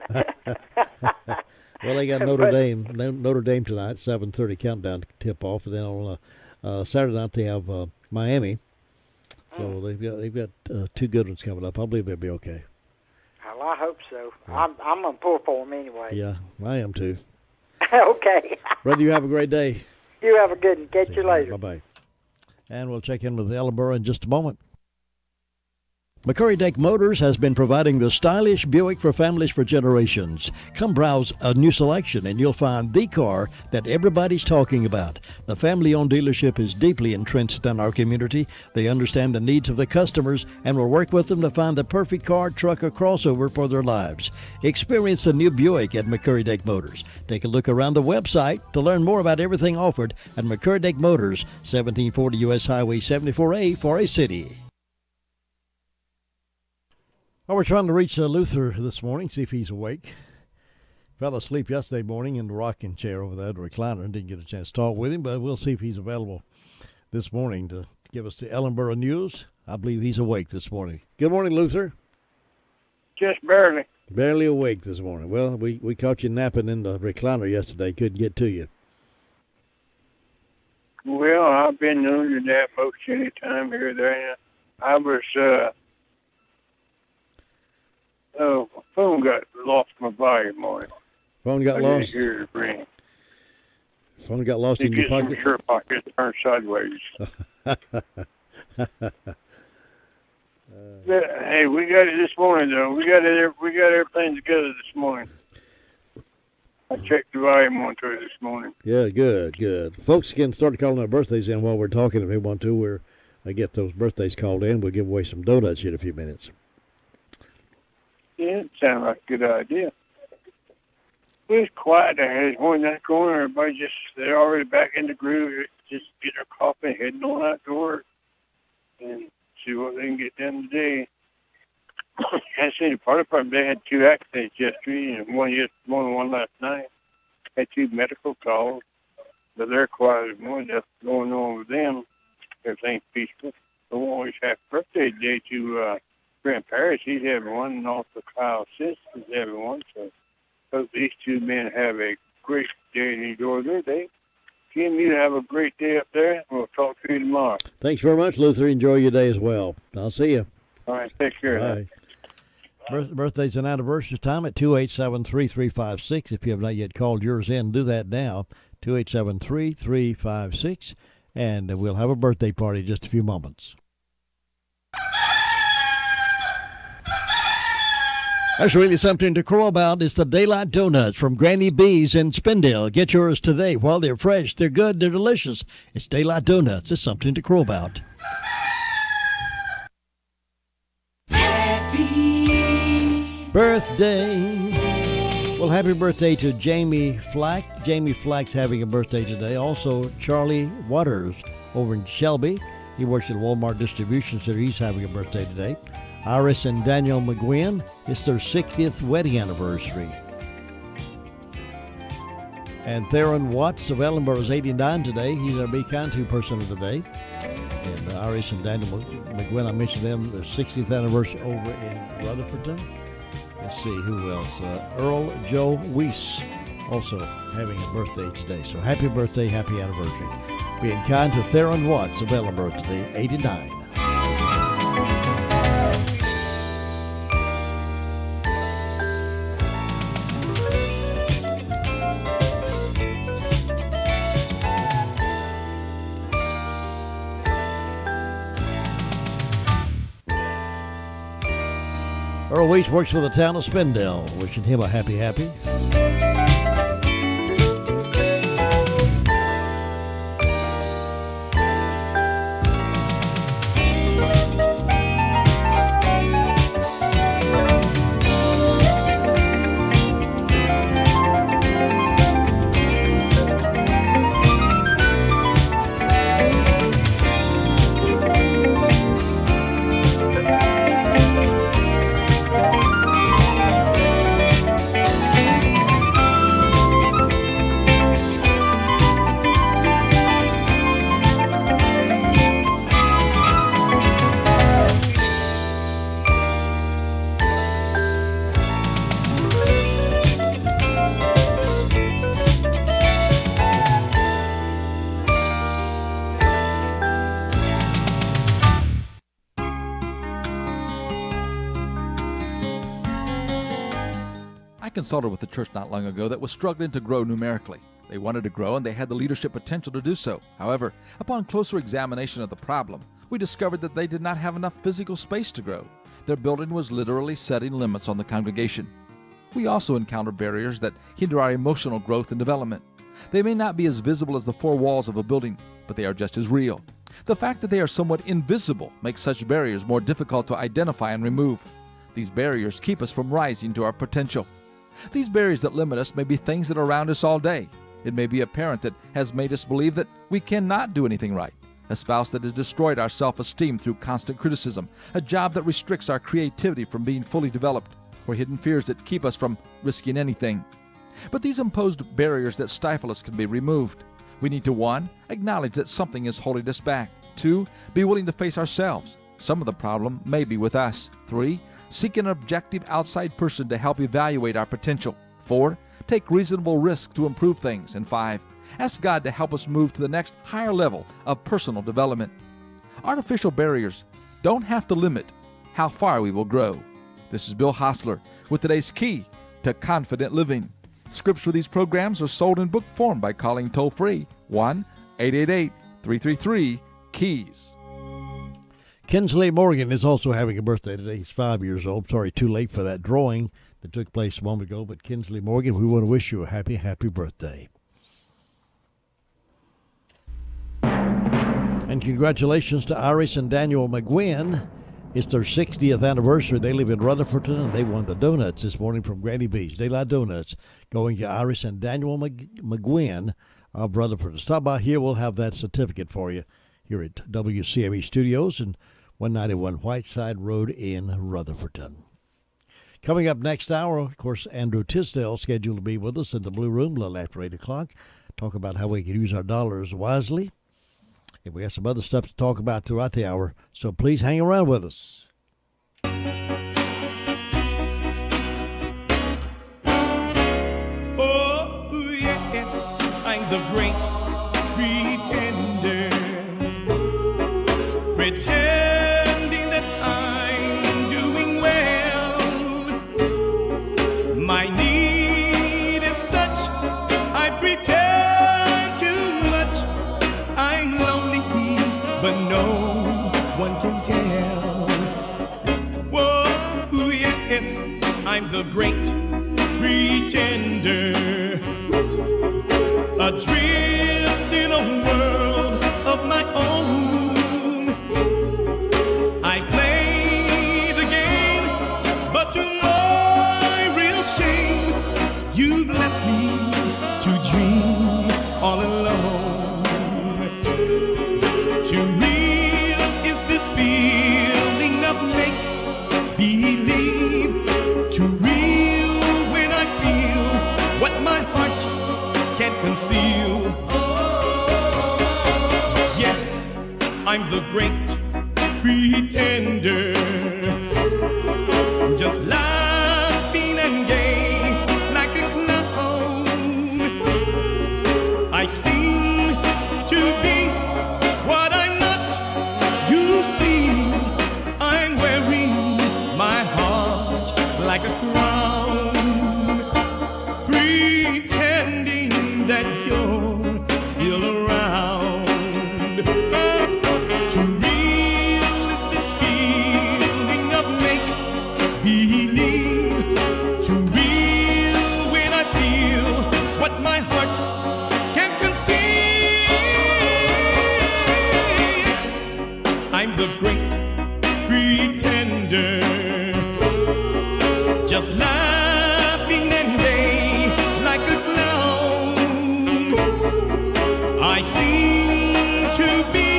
Well, they got Notre Dame tonight, 7:30 countdown tip off, and then on Saturday night they have Miami. So they've got two good ones coming up. I believe they'll be okay. Well, I hope so. Yeah. I'm gonna pull for them anyway. Yeah, I am too. Okay. Brother, you have a great day. You have a good one. Catch you later. Bye-bye. And we'll check in with Ellenboro in just a moment. McCurry-Dake Motors has been providing the stylish Buick for families for generations. Come browse a new selection and you'll find the car that everybody's talking about. The family-owned dealership is deeply entrenched in our community. They understand the needs of the customers and will work with them to find the perfect car, truck, or crossover for their lives. Experience the new Buick at McCurry-Dake Motors. Take a look around the website to learn more about everything offered at McCurry-Dake Motors, 1740 U.S. Highway 74A, Forest City. Well, we're trying to reach Luther this morning, see if he's awake. Fell asleep yesterday morning in the rocking chair over there, the recliner, and didn't get a chance to talk with him, but we'll see if he's available this morning to give us the Ellenboro news. I believe he's awake this morning. Good morning, Luther. Just barely. Barely awake this morning. Well, we caught you napping in the recliner yesterday. Couldn't get to you. Well, I've been known to nap most any time here or there. I was... my phone got lost my volume morning. Phone got lost? I didn't hear it ring. Phone got lost in your pocket? Some shirt pocket turned sideways. Hey, we got it this morning, though. We got everything together this morning. I checked the volume onto it this morning. Yeah, good. Folks can start calling their birthdays in while we're talking if they want to. I get those birthdays called in. We'll give away some donuts in a few minutes. Yeah, it sounds like a good idea. It's quiet there. There's one in that corner. Everybody they're already back in the groove. Just getting their coffee, heading on out to work, and see what they can get done today. I seen the party department. They had 2 accidents yesterday, and one last night. Had 2 medical calls, but they're quiet as more. That's going on with them. Everything's peaceful. They always have birthday today to Grant Parrish. He's having one, and also Kyle Sisk is having one. So hope these 2 men have a great day and enjoy their day. Jim, you have a great day up there. We'll talk to you tomorrow. Thanks very much, Luther. Enjoy your day as well. I'll see you. All right, take care. Bye. Birthdays and anniversaries time at 287-3356. If you have not yet called yours in, do that now. 287-3356. And we'll have a birthday party in just a few moments. That's really something to crow about. It's the Daylight Donuts from Granny B's in Spindale. Get yours today. While they're fresh, they're good, they're delicious. It's Daylight Donuts. It's something to crow about. Happy birthday. Well, happy birthday to Jamie Flack. Jamie Flack's having a birthday today. Also, Charlie Waters over in Shelby. He works at Walmart Distribution Center. He's having a birthday today. Iris and Daniel McGuinn, it's their 60th wedding anniversary. And Theron Watts of Ellenboro is 89 today. He's our Be Kind To person of the day. And Iris and Daniel McGuinn, I mentioned them, their 60th anniversary over in Rutherfordton. Let's see, who else? Earl Joe Weiss, also having a birthday today. So happy birthday, happy anniversary. Being kind to Theron Watts of Ellenboro today, 89. Earl Weiss works for the town of Spindale. Wishing him a happy. Consulted with the church not long ago that was struggling to grow numerically. They wanted to grow and they had the leadership potential to do so. However, upon closer examination of the problem, we discovered that they did not have enough physical space to grow. Their building was literally setting limits on the congregation. We also encounter barriers that hinder our emotional growth and development. They may not be as visible as the four walls of a building, but they are just as real. The fact that they are somewhat invisible makes such barriers more difficult to identify and remove. These barriers keep us from rising to our potential. These barriers that limit us may be things that are around us all day. It may be a parent that has made us believe that we cannot do anything right, a spouse that has destroyed our self-esteem through constant criticism, a job that restricts our creativity from being fully developed, or hidden fears that keep us from risking anything. But these imposed barriers that stifle us can be removed. We need to 1. Acknowledge that something is holding us back. 2. Be willing to face ourselves. Some of the problem may be with us. 3. Seek an objective outside person to help evaluate our potential. 4. Take reasonable risks to improve things. And 5. Ask God to help us move to the next higher level of personal development. Artificial barriers don't have to limit how far we will grow. This is Bill Hostler with today's key to confident living. Scripts for these programs are sold in book form by calling toll-free 1-888-333-KEYS. Kinsley Morgan is also having a birthday today. He's 5 years old. Sorry, too late for that drawing that took place a moment ago. But Kinsley Morgan, we want to wish you a happy birthday. And congratulations to Iris and Daniel McGuinn. It's their 60th anniversary. They live in Rutherfordton, and they won the donuts this morning from Granny B's. De La Donuts, going to Iris and Daniel McGuinn of Rutherfordton. Stop by here. We'll have that certificate for you here at WCAB Studios and 191 Whiteside Road in Rutherfordton. Coming up next hour, of course, Andrew Tisdale scheduled to be with us in the Blue Room a little after 8 o'clock. Talk about how we can use our dollars wisely. And we got some other stuff to talk about throughout the hour, so please hang around with us. Oh, yes, I'm the great pretender. Pretending that I'm doing well. My need is such, I pretend too much. I'm lonely, but no one can tell. Whoa, yes, I'm the great pretender. Adrift in a world of my own. I play the game, but to my real shame, you've left me to dream all alone. Too real is this feeling of make-believe. Too real when I feel what my heart can't conceal. Yes, I'm the great pretender, just laughing and gay like a clown. I seem to be what I'm not. You see, I'm wearing my heart like a crown, pretending that you're still around. Too real is this feeling of make-believe. pretender, just laughing and gay like a clown. I seem to be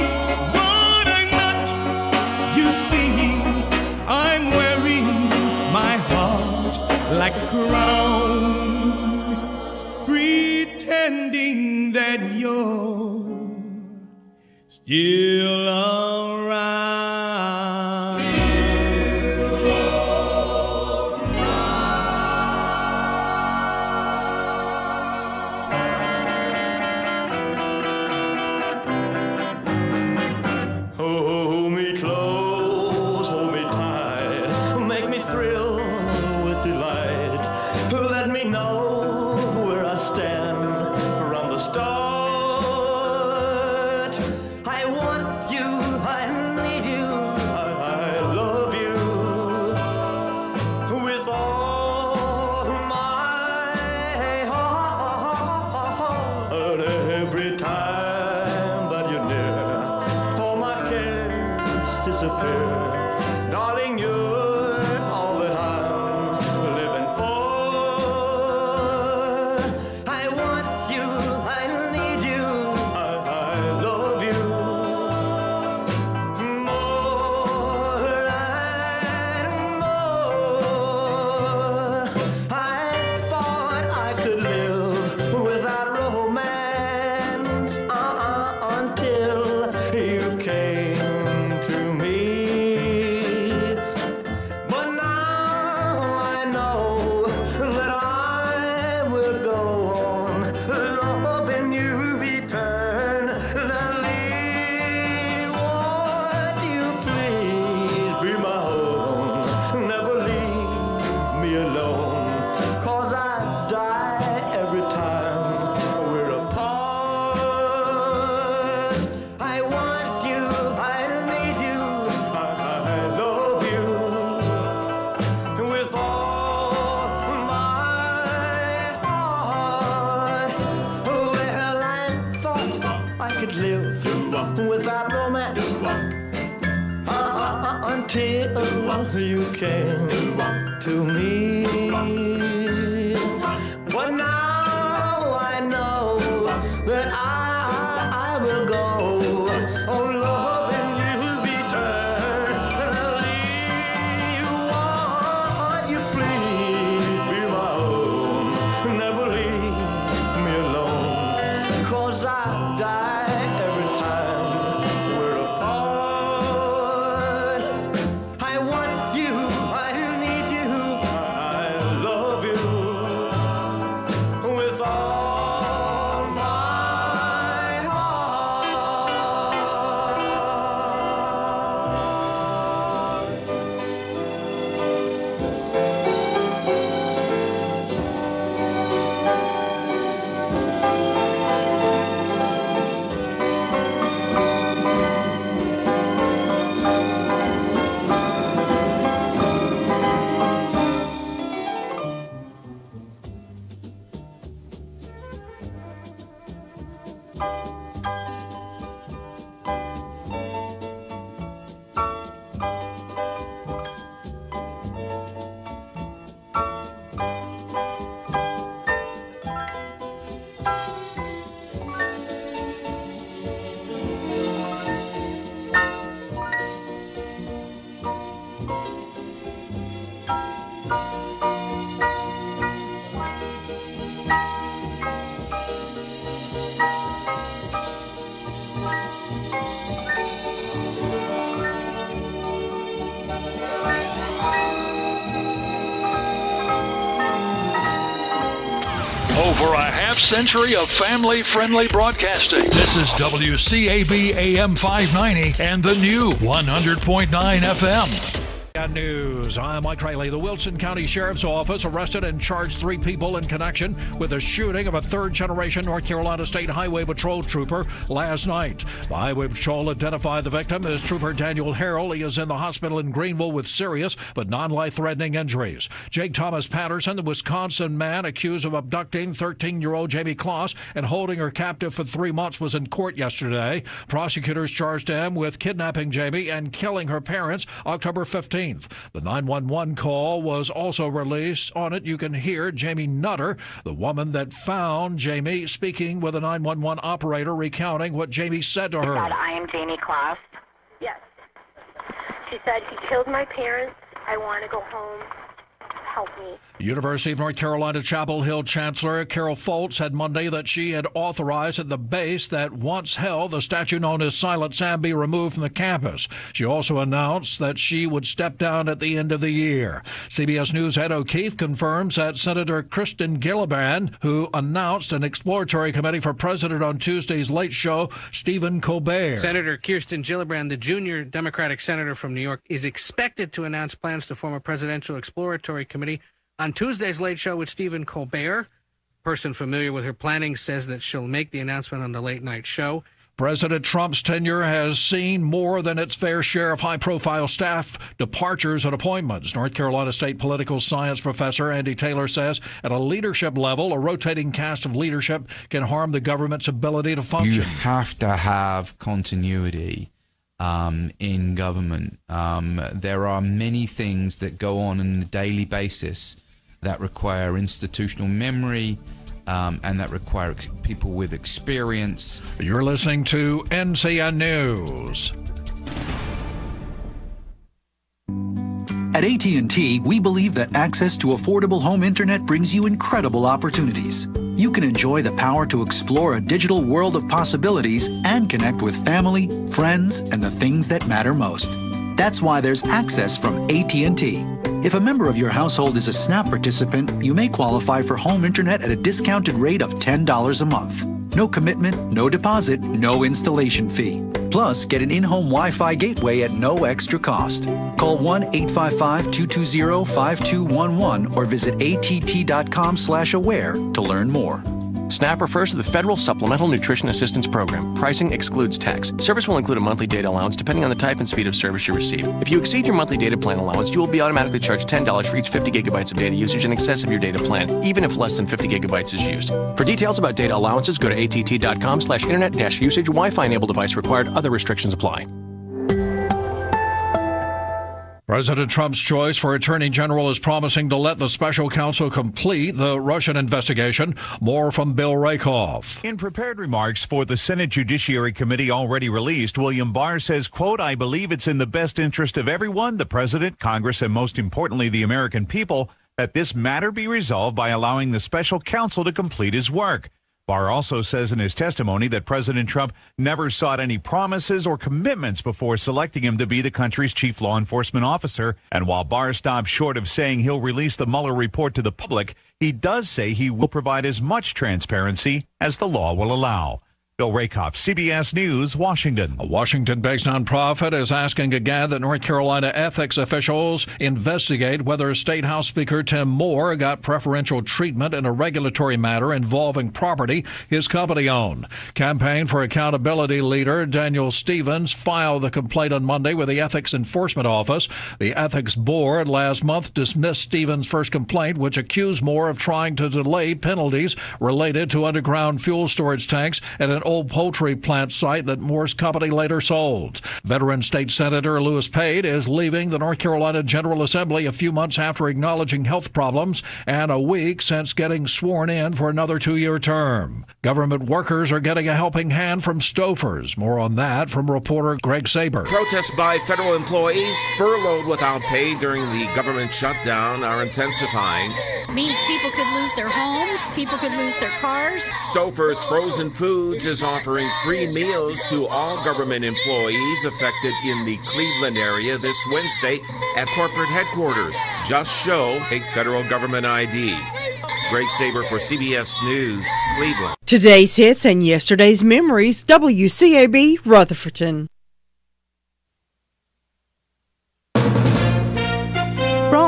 what I'm not. You see, I'm wearing my heart like a crown, pretending that you're still around. Hold me close, hold me tight, make me thrill with delight. Let me know where I stand from the start. I want you, I need you, I love you with all my heart. Every time that you're near, all my cares disappear. Darling, you're all that I'm living for. I want you, I need you, I love you more and more. I thought I could live without romance until you came to me. But now I know that I will go on loving you eternally. Won't you please be my own? Never leave me alone, 'cause I die every time we're apart. I want you, I need you, I love you with all my heart. Well, I thought I could live without romance until you came to me. But now I know that I will go on loving you eternally. Won't you please be my own? Never leave me alone, 'cause I die every time we're apart. I want you, I need you, I love you with all my heart. Over a half-century of family-friendly broadcasting. This is WCAB AM 590 and the new 100.9 FM. News. I'm Mike Riley. The Wilson County Sheriff's Office arrested and charged 3 people in connection with the shooting of a third-generation North Carolina State Highway Patrol trooper last night. The Highway Patrol identified the victim as Trooper Daniel Harrell. He is in the hospital in Greenville with serious but non-life-threatening injuries. Jake Thomas Patterson, the Wisconsin man accused of abducting 13-year-old Jamie Kloss and holding her captive for 3 months, was in court yesterday. Prosecutors charged him with kidnapping Jamie and killing her parents October 15th. The 911 call was also released. On it, you can hear Jamie Nutter, the woman that found Jamie, speaking with a 911 operator, recounting what Jamie said to her. I am Jamie Kloss. Yes. She said, he killed my parents. I want to go home. Help me. University of North Carolina Chapel Hill Chancellor Carol Foltz said Monday that she had authorized that the base that once held the statue known as Silent Sam be removed from the campus. She also announced that she would step down at the end of the year. CBS News Ed O'Keefe confirms that Senator Kirsten Gillibrand, who announced an exploratory committee for president on Tuesday's Late Show, Stephen Colbert. Senator Kirsten Gillibrand, the junior Democratic senator from New York, is expected to announce plans to form a presidential exploratory committee on Tuesday's Late Show with Stephen Colbert. A person familiar with her planning says that she'll make the announcement on the late night show. President Trump's tenure has seen more than its fair share of high-profile staff departures and appointments. North Carolina State political science professor Andy Taylor says at a leadership level, a rotating cast of leadership can harm the government's ability to function. You have to have continuity in government. There are many things that go on a daily basis that require institutional memory, and that require people with experience. You're listening to NCN News. At AT&T, we believe that access to affordable home internet brings you incredible opportunities. You can enjoy the power to explore a digital world of possibilities and connect with family, friends, and the things that matter most. That's why there's access from AT&T. If a member of your household is a SNAP participant, you may qualify for home internet at a discounted rate of $10 a month. No commitment, no deposit, no installation fee. Plus, get an in-home Wi-Fi gateway at no extra cost. Call 1-855-220-5211 or visit att.com/aware to learn more. SNAP refers to the Federal Supplemental Nutrition Assistance Program. Pricing excludes tax. Service will include a monthly data allowance depending on the type and speed of service you receive. If you exceed your monthly data plan allowance, you will be automatically charged $10 for each 50 gigabytes of data usage in excess of your data plan, even if less than 50 gigabytes is used. For details about data allowances, go to att.com/internet-usage. Wi-Fi enabled device required. Other restrictions apply. President Trump's choice for Attorney General is promising to let the special counsel complete the Russian investigation. More from Bill Rakoff. In prepared remarks for the Senate Judiciary Committee already released, William Barr says, quote, "I believe it's in the best interest of everyone, the President, Congress, and most importantly, the American people, that this matter be resolved by allowing the special counsel to complete his work." Barr also says in his testimony that President Trump never sought any promises or commitments before selecting him to be the country's chief law enforcement officer. And while Barr stopped short of saying he'll release the Mueller report to the public, he does say he will provide as much transparency as the law will allow. Bill Rakoff, CBS News, Washington. A Washington-based nonprofit is asking again that North Carolina ethics officials investigate whether State House Speaker Tim Moore got preferential treatment in a regulatory matter involving property his company owned. Campaign for Accountability leader Daniel Stevens filed the complaint on Monday with the Ethics Enforcement Office. The Ethics Board last month dismissed Stevens' first complaint, which accused Moore of trying to delay penalties related to underground fuel storage tanks at an old poultry plant site that Moore's company later sold. Veteran State Senator Lewis Pate is leaving the North Carolina General Assembly a few months after acknowledging health problems and a week since getting sworn in for another 2-year term. Government workers are getting a helping hand from stofers. More on that from reporter Greg Saber. Protests by federal employees furloughed without pay during the government shutdown are intensifying. Means people could lose their homes, people could lose their cars. Stouffer's Frozen Foods is offering free meals to all government employees affected in the Cleveland area this Wednesday at corporate headquarters. Just show a federal government ID. Greg Saber for CBS News, Cleveland. Today's hits and yesterday's memories, WCAB Rutherfordton.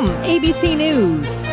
from ABC News,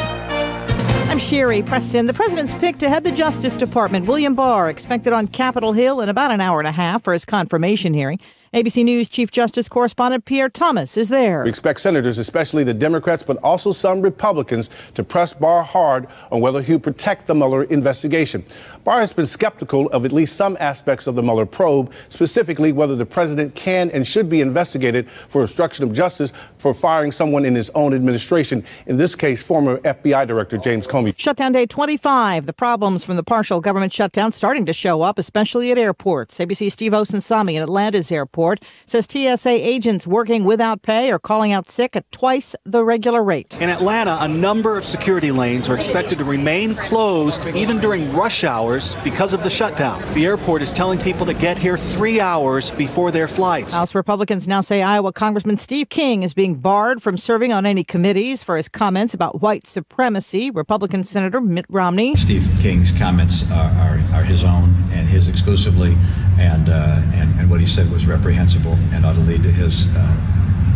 I'm Sherry Preston. The president's pick to head the Justice Department, William Barr, expected on Capitol Hill in about an hour and a half for his confirmation hearing. ABC News Chief Justice Correspondent Pierre Thomas is there. We expect senators, especially the Democrats, but also some Republicans, to press Barr hard on whether he'll protect the Mueller investigation. Barr has been skeptical of at least some aspects of the Mueller probe, specifically whether the president can and should be investigated for obstruction of justice for firing someone in his own administration, in this case, former FBI Director James Comey. Shutdown day 25. The problems from the partial government shutdown starting to show up, especially at airports. ABC's Steve Osunsami at Atlanta's airport says TSA agents working without pay are calling out sick at twice the regular rate. In Atlanta, a number of security lanes are expected to remain closed even during rush hours because of the shutdown. The airport is telling people to get here 3 hours before their flights. House Republicans now say Iowa Congressman Steve King is being barred from serving on any committees for his comments about white supremacy. Republican Senator Mitt Romney. Steve King's comments are his own and his exclusively, and what he said was reprehensible and ought to lead to his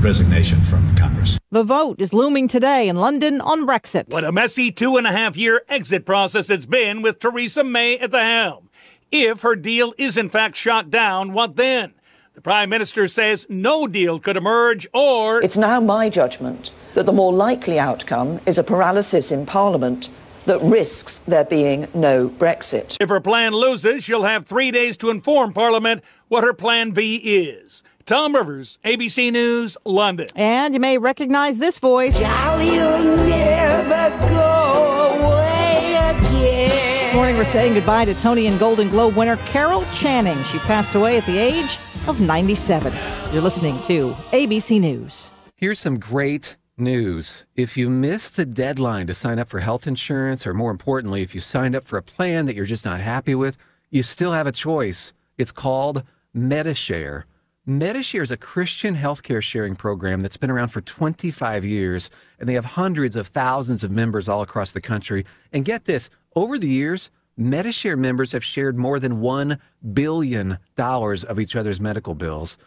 resignation from Congress. The vote is looming today in London on Brexit. What a messy 2.5-year exit process it's been with Theresa May at the helm. If her deal is in fact shot down, what then? The Prime Minister says no deal could emerge, or... It's now my judgment that the more likely outcome is a paralysis in Parliament that risks there being no Brexit. If her plan loses, she'll have 3 days to inform Parliament what her plan B is. Tom Rivers, ABC News, London. And you may recognize this voice. You'll never go away again. This morning we're saying goodbye to Tony and Golden Globe winner Carol Channing. She passed away at the age of 97. You're listening to ABC News. Here's some great news. If you missed the deadline to sign up for health insurance, or more importantly, if you signed up for a plan that you're just not happy with, you still have a choice. It's called MediShare. MediShare is a Christian healthcare sharing program that's been around for 25 years, and they have hundreds of thousands of members all across the country. And get this, over the years, MediShare members have shared more than $1 billion of each other's medical bills.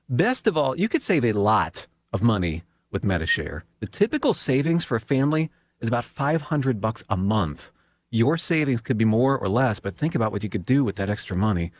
Best of all, you could save a lot of money with MediShare. The typical savings for a family is about $500 a month. Your savings could be more or less, but think about what you could do with that extra money.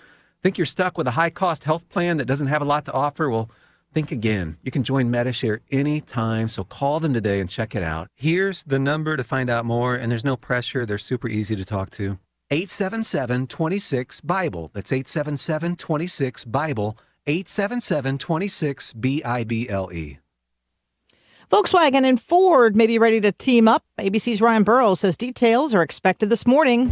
Think you're stuck with a high-cost health plan that doesn't have a lot to offer? Well, think again. You can join MediShare anytime, so call them today and check it out. Here's the number to find out more, and there's no pressure. They're super easy to talk to. 877-26-BIBLE. That's 877-26-BIBLE. 877-26-BIBLE. Volkswagen and Ford may be ready to team up. ABC's Ryan Burrows says details are expected this morning.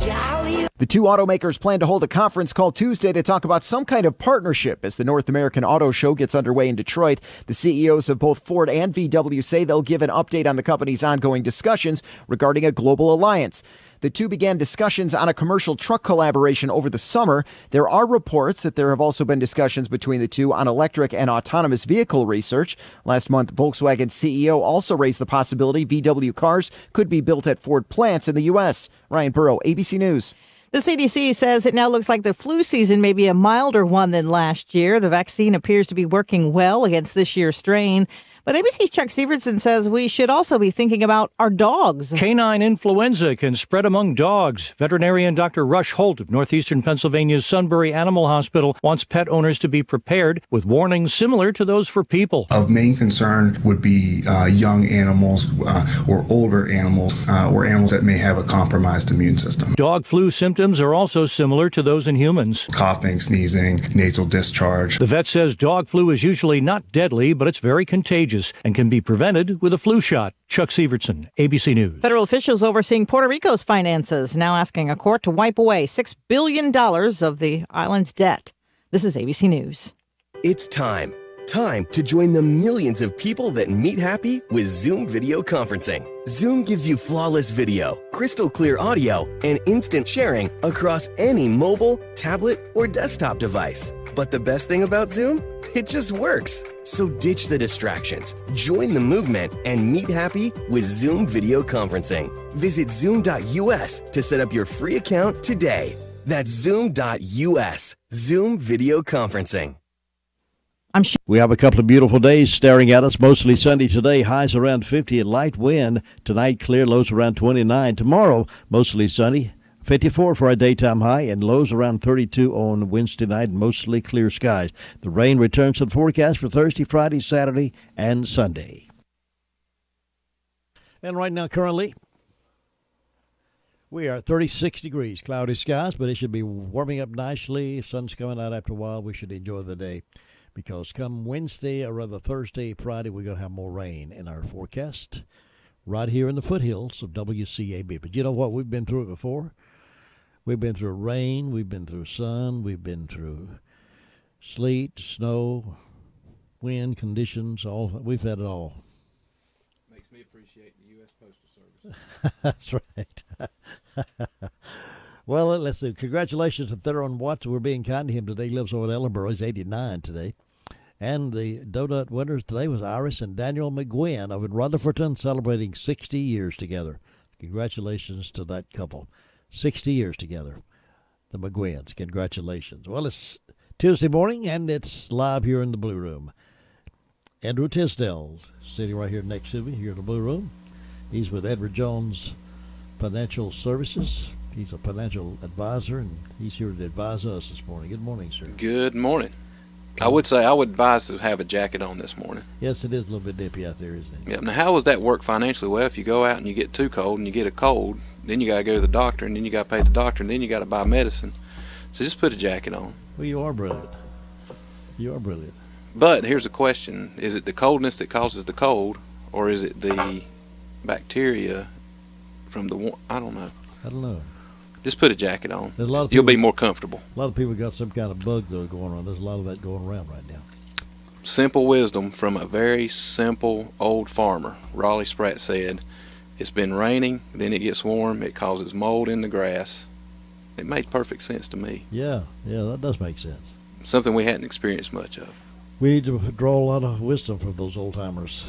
The two automakers plan to hold a conference call Tuesday to talk about some kind of partnership as the North American Auto Show gets underway in Detroit. The CEOs of both Ford and VW say they'll give an update on the company's ongoing discussions regarding a global alliance. The two began discussions on a commercial truck collaboration over the summer. There are reports that there have also been discussions between the two on electric and autonomous vehicle research. Last month, Volkswagen CEO also raised the possibility VW cars could be built at Ford plants in the U.S. Ryan Burrow, ABC News. The CDC says it now looks like the flu season may be a milder one than last year. The vaccine appears to be working well against this year's strain. But ABC's Chuck Severson says we should also be thinking about our dogs. Canine influenza can spread among dogs. Veterinarian Dr. Rush Holt of northeastern Pennsylvania's Sunbury Animal Hospital wants pet owners to be prepared with warnings similar to those for people. Of main concern would be young animals or older animals or animals that may have a compromised immune system. Dog flu symptoms are also similar to those in humans. Coughing, sneezing, nasal discharge. The vet says dog flu is usually not deadly, but it's very contagious and can be prevented with a flu shot. Chuck Severson, ABC News. Federal officials overseeing Puerto Rico's finances now asking a court to wipe away $6 billion of the island's debt. This is ABC News. It's time to join the millions of people that meet happy with Zoom video conferencing. Zoom gives you flawless video, crystal clear audio, and instant sharing across any mobile, tablet, or desktop device. But the best thing about Zoom? It just works. So ditch the distractions, join the movement, and meet happy with Zoom video conferencing. Visit Zoom.us to set up your free account today. That's Zoom.us. Zoom video conferencing. We have a couple of beautiful days staring at us. Mostly sunny today. Highs around 50 and light wind. Tonight, clear. Lows around 29. Tomorrow, mostly sunny. 54 for our daytime high, and lows around 32 on Wednesday night, mostly clear skies. The rain returns to the forecast for Thursday, Friday, Saturday, and Sunday. And right now, currently, we are 36 degrees, cloudy skies, but it should be warming up nicely. Sun's coming out after a while. We should enjoy the day, because come Wednesday, or rather Thursday, Friday, we're going to have more rain in our forecast right here in the foothills of WCAB. But you know what? We've been through it before. We've been through rain, we've been through sun, we've been through sleet, snow, wind conditions. We've had it all. Makes me appreciate the U.S. Postal Service. That's right. Well, let's see. Congratulations to Theron Watts. We're being kind to him today. He lives over at Ellenboro. He's 89 today. And the donut winners today was Iris and Daniel McGuinn of Rutherfordton, celebrating 60 years together. Congratulations to that couple. 60 years together. The McGuinns. Congratulations. Well, it's Tuesday morning, and it's live here in the Blue Room. Andrew Tisdale sitting right here next to me here in the Blue Room. He's with Edward Jones Financial Services. He's a financial advisor, and he's here to advise us this morning. Good morning, sir. Good morning. I would say I would advise to have a jacket on this morning. Yes, it is a little bit dippy out there, isn't it? Yeah. Now, how does that work financially? Well, if you go out and you get too cold and you get a cold, then you got to go to the doctor, and then you got to pay the doctor, and then you got to buy medicine. So just put a jacket on. Well, you are brilliant. You are brilliant. But here's a question. Is it the coldness that causes the cold, or is it the bacteria from the I don't know. I don't know. Just put a jacket on. There's a lot of You'll people, be more comfortable. A lot of people got some kind of bug, though, going on. There's a lot of that going around right now. Simple wisdom from a very simple old farmer. Raleigh Spratt said, it's been raining, then it gets warm, it causes mold in the grass. It made perfect sense to me. Yeah, that does make sense. Something we hadn't experienced much of. We need to draw a lot of wisdom from those old timers.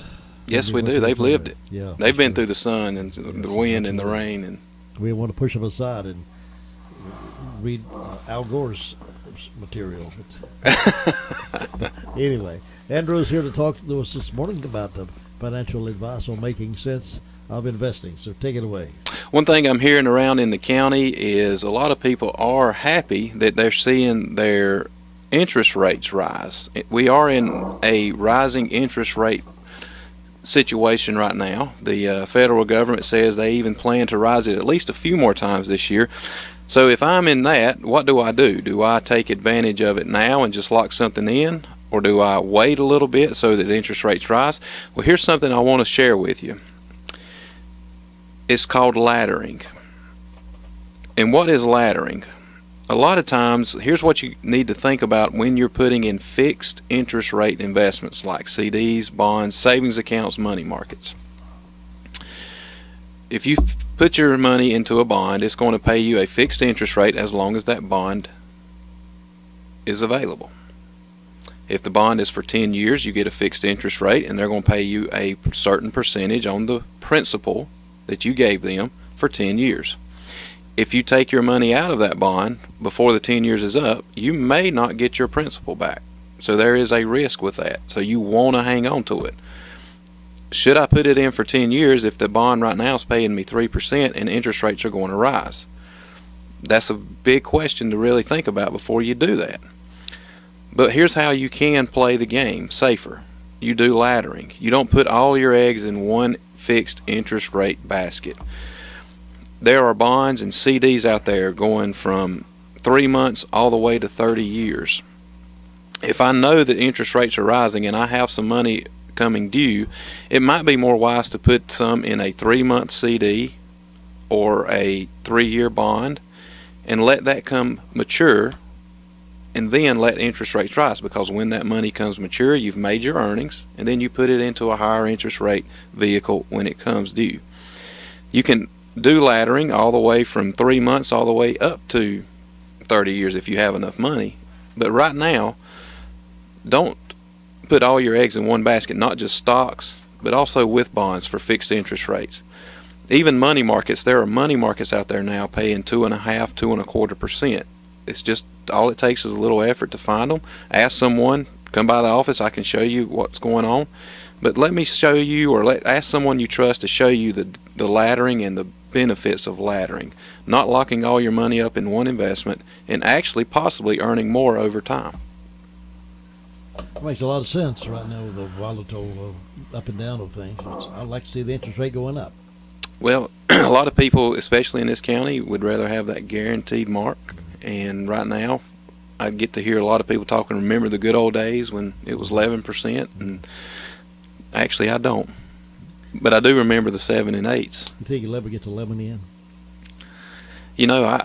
Yes, we do. They've lived it. Yeah, they've been through the sun and the wind and the rain. And we want to push them aside and read Al Gore's material. Anyway, Andrew's here to talk to us this morning about the financial advice on making sense of investing. So take it away. One thing I'm hearing around in the county is a lot of people are happy that they're seeing their interest rates rise. We are in a rising interest rate situation right now. The federal government says they even plan to rise it at least a few more times this year. So if I'm in that, what do? Do I take advantage of it now and just lock something in? Or do I wait a little bit so that interest rates rise? Well, here's something I want to share with you. It's called laddering. And what is laddering? A lot of times, here's what you need to think about when you're putting in fixed interest rate investments like CDs, bonds, savings accounts, money markets. If you put your money into a bond, it's going to pay you a fixed interest rate as long as that bond is available. If the bond is for 10 years, you get a fixed interest rate, and they're going to pay you a certain percentage on the principal that you gave them for 10 years. If you take your money out of that bond before the 10 years is up, you may not get your principal back. So there is a risk with that. So you want to hang on to it. Should I put it in for 10 years if the bond right now is paying me 3% and interest rates are going to rise? That's a big question to really think about before you do that. But here's how you can play the game safer. You do laddering. You don't put all your eggs in one fixed interest rate basket. There are bonds and CDs out there going from 3 months all the way to 30 years. If I know that interest rates are rising and I have some money coming due, it might be more wise to put some in a 3-month CD or a 3-year bond and let that come mature, and then let interest rates rise, because when that money comes mature, you've made your earnings, and then you put it into a higher interest rate vehicle when it comes due. You can do laddering all the way from 3 months all the way up to 30 years if you have enough money. But right now, don't put all your eggs in one basket, not just stocks, but also with bonds for fixed interest rates. Even money markets, there are money markets out there now paying 2.5%, 2.25%. It's just all it takes is a little effort to find them. Ask someone, come by the office. I can show you what's going on. But let me show you, or ask someone you trust to show you the laddering and the benefits of laddering, not locking all your money up in one investment and actually possibly earning more over time. It makes a lot of sense right now with the volatile up and down of things. I'd like to see the interest rate going up. Well, a lot of people, especially in this county, would rather have that guaranteed mark. And right now, I get to hear a lot of people talking, remember the good old days when it was 11%. And actually, I don't. But I do remember the 7 and 8s. You think you'll ever get to 11 in? You know,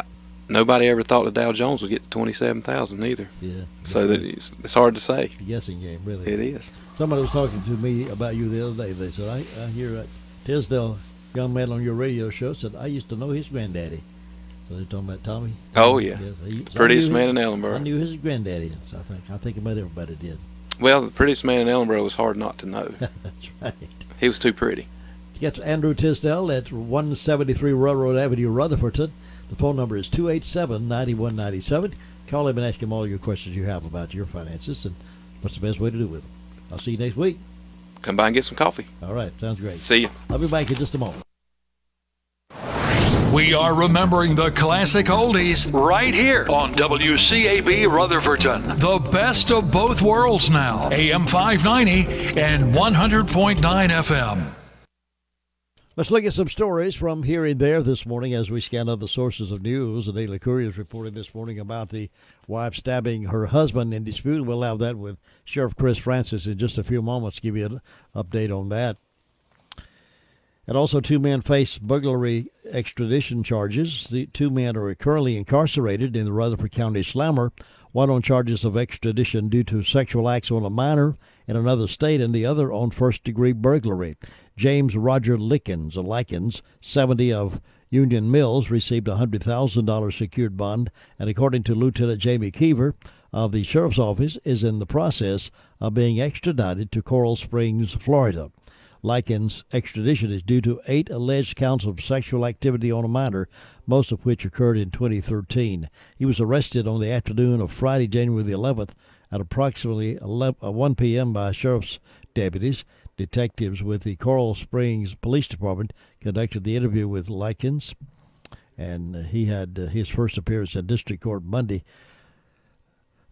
nobody ever thought the Dow Jones would get to 27,000 either. Yeah. So that it's hard to say. It's a guessing game, really. It is. Somebody was talking to me about you the other day. They said, I hear Tisdale, young man on your radio show, said, I used to know his granddaddy. So they're talking about Tommy. Oh, yeah. Yes, Prettiest man in Ellenboro. I knew his granddaddy. So I think about everybody did. Well, the prettiest man in Ellenboro was hard not to know. That's right. He was too pretty. Get Andrew Tisdale at 173 Railroad Avenue, Rutherfordton. The phone number is 287-9197. Call him and ask him all your questions you have about your finances and what's the best way to do with them. I'll see you next week. Come by and get some coffee. All right. Sounds great. See you. I'll be back in just a moment. We are remembering the classic oldies right here on WCAB Rutherfordton. The best of both worlds now. AM 590 and 100.9 FM. Let's look at some stories from here and there this morning as we scan other sources of news. The Daily Courier is reporting this morning about the wife stabbing her husband in dispute. We'll have that with Sheriff Chris Francis in just a few moments, give you an update on that. And also, 2 men face burglary extradition charges. The 2 men are currently incarcerated in the Rutherford County Slammer, one on charges of extradition due to sexual acts on a minor in another state and the other on first-degree burglary. James Roger Likens, 70 of Union Mills, received a $100,000 secured bond, and according to Lieutenant Jamie Keever of the Sheriff's Office, is in the process of being extradited to Coral Springs, Florida. Likens' extradition is due to 8 alleged counts of sexual activity on a minor, most of which occurred in 2013. He was arrested on the afternoon of Friday, January the 11th, at approximately 1 p.m. by sheriff's deputies. Detectives with the Coral Springs Police Department conducted the interview with Likens, and he had his first appearance in district court Monday.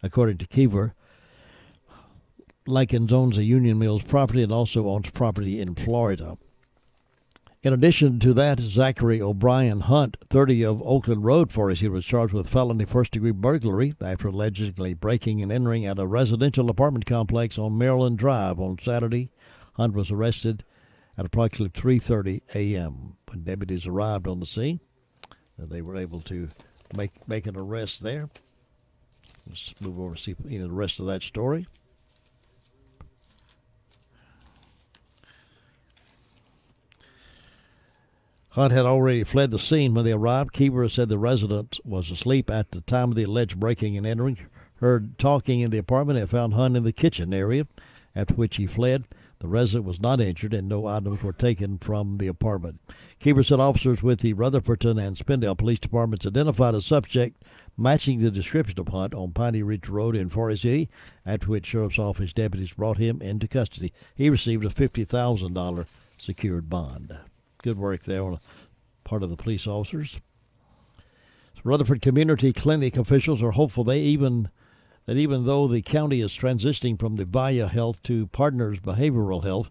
According to Keever, Likens owns a Union Mills property and also owns property in Florida. In addition to that, Zachary O'Brien Hunt, 30 of Oakland Road, Forest Hill, was charged with felony first-degree burglary after allegedly breaking and entering at a residential apartment complex on Maryland Drive on Saturday. Hunt was arrested at approximately 3:30 a.m. When deputies arrived on the scene, they were able to make an arrest there. Let's move over and see the rest of that story. Hunt had already fled the scene when they arrived. Keever said the resident was asleep at the time of the alleged breaking and entering. Heard talking in the apartment and found Hunt in the kitchen area, after which he fled. The resident was not injured and no items were taken from the apartment. Keever said officers with the Rutherfordton and Spindale Police Departments identified a subject matching the description of Hunt on Piney Ridge Road in Forest City, after which Sheriff's Office deputies brought him into custody. He received a $50,000 secured bond. Good work there on the part of the police officers. Rutherford Community Clinic officials are hopeful that even though the county is transitioning from the Via Health to Partners Behavioral Health,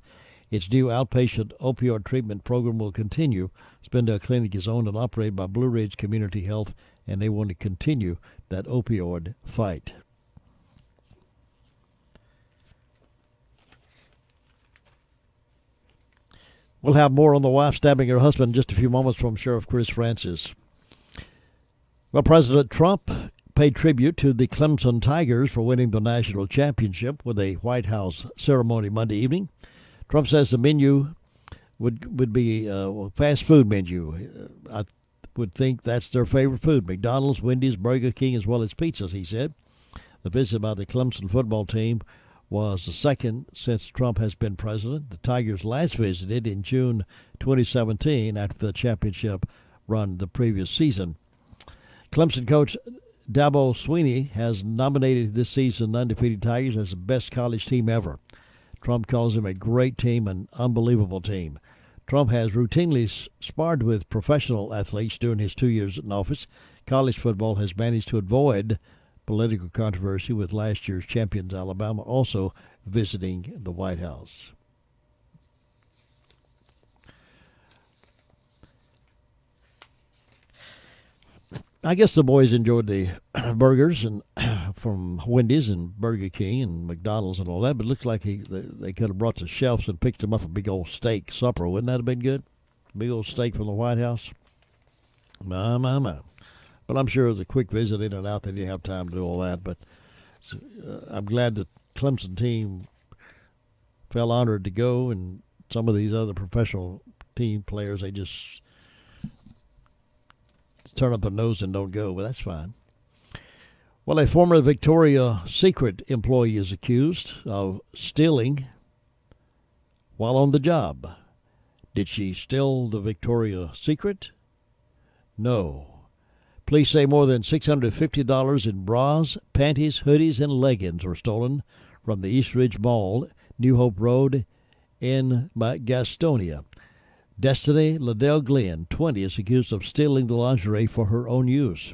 its new outpatient opioid treatment program will continue. Spindale Clinic is owned and operated by Blue Ridge Community Health, and they want to continue that opioid fight. We'll have more on the wife stabbing her husband in just a few moments from Sheriff Chris Francis. Well, President Trump paid tribute to the Clemson Tigers for winning the national championship with a White House ceremony Monday evening. Trump says the menu would be a fast food menu. I would think that's their favorite food. McDonald's, Wendy's, Burger King, as well as pizzas, he said. The visit by the Clemson football team was the second since Trump has been president. The Tigers last visited in June 2017 after the championship run the previous season. Clemson coach Dabo Swinney has nominated this season's undefeated Tigers as the best college team ever. Trump calls them a great team, an unbelievable team. Trump has routinely sparred with professional athletes during his 2 years in office. College football has managed to avoid political controversy, with last year's champions Alabama also visiting the White House. I guess the boys enjoyed the burgers and from Wendy's and Burger King and McDonald's and all that, but it looks like they could have brought the shelves and picked them up a big old steak supper. Wouldn't that have been good? Big old steak from the White House. My. But I'm sure it was a quick visit in and out. They didn't have time to do all that. But I'm glad the Clemson team felt honored to go, and some of these other professional team players, they just turn up their nose and don't go, but that's fine. Well, a former Victoria's Secret employee is accused of stealing while on the job. Did she steal the Victoria's Secret? No. Police say more than $650 in bras, panties, hoodies, and leggings were stolen from the East Ridge Mall, New Hope Road in Gastonia. Destiny Liddell Glenn, 20, is accused of stealing the lingerie for her own use.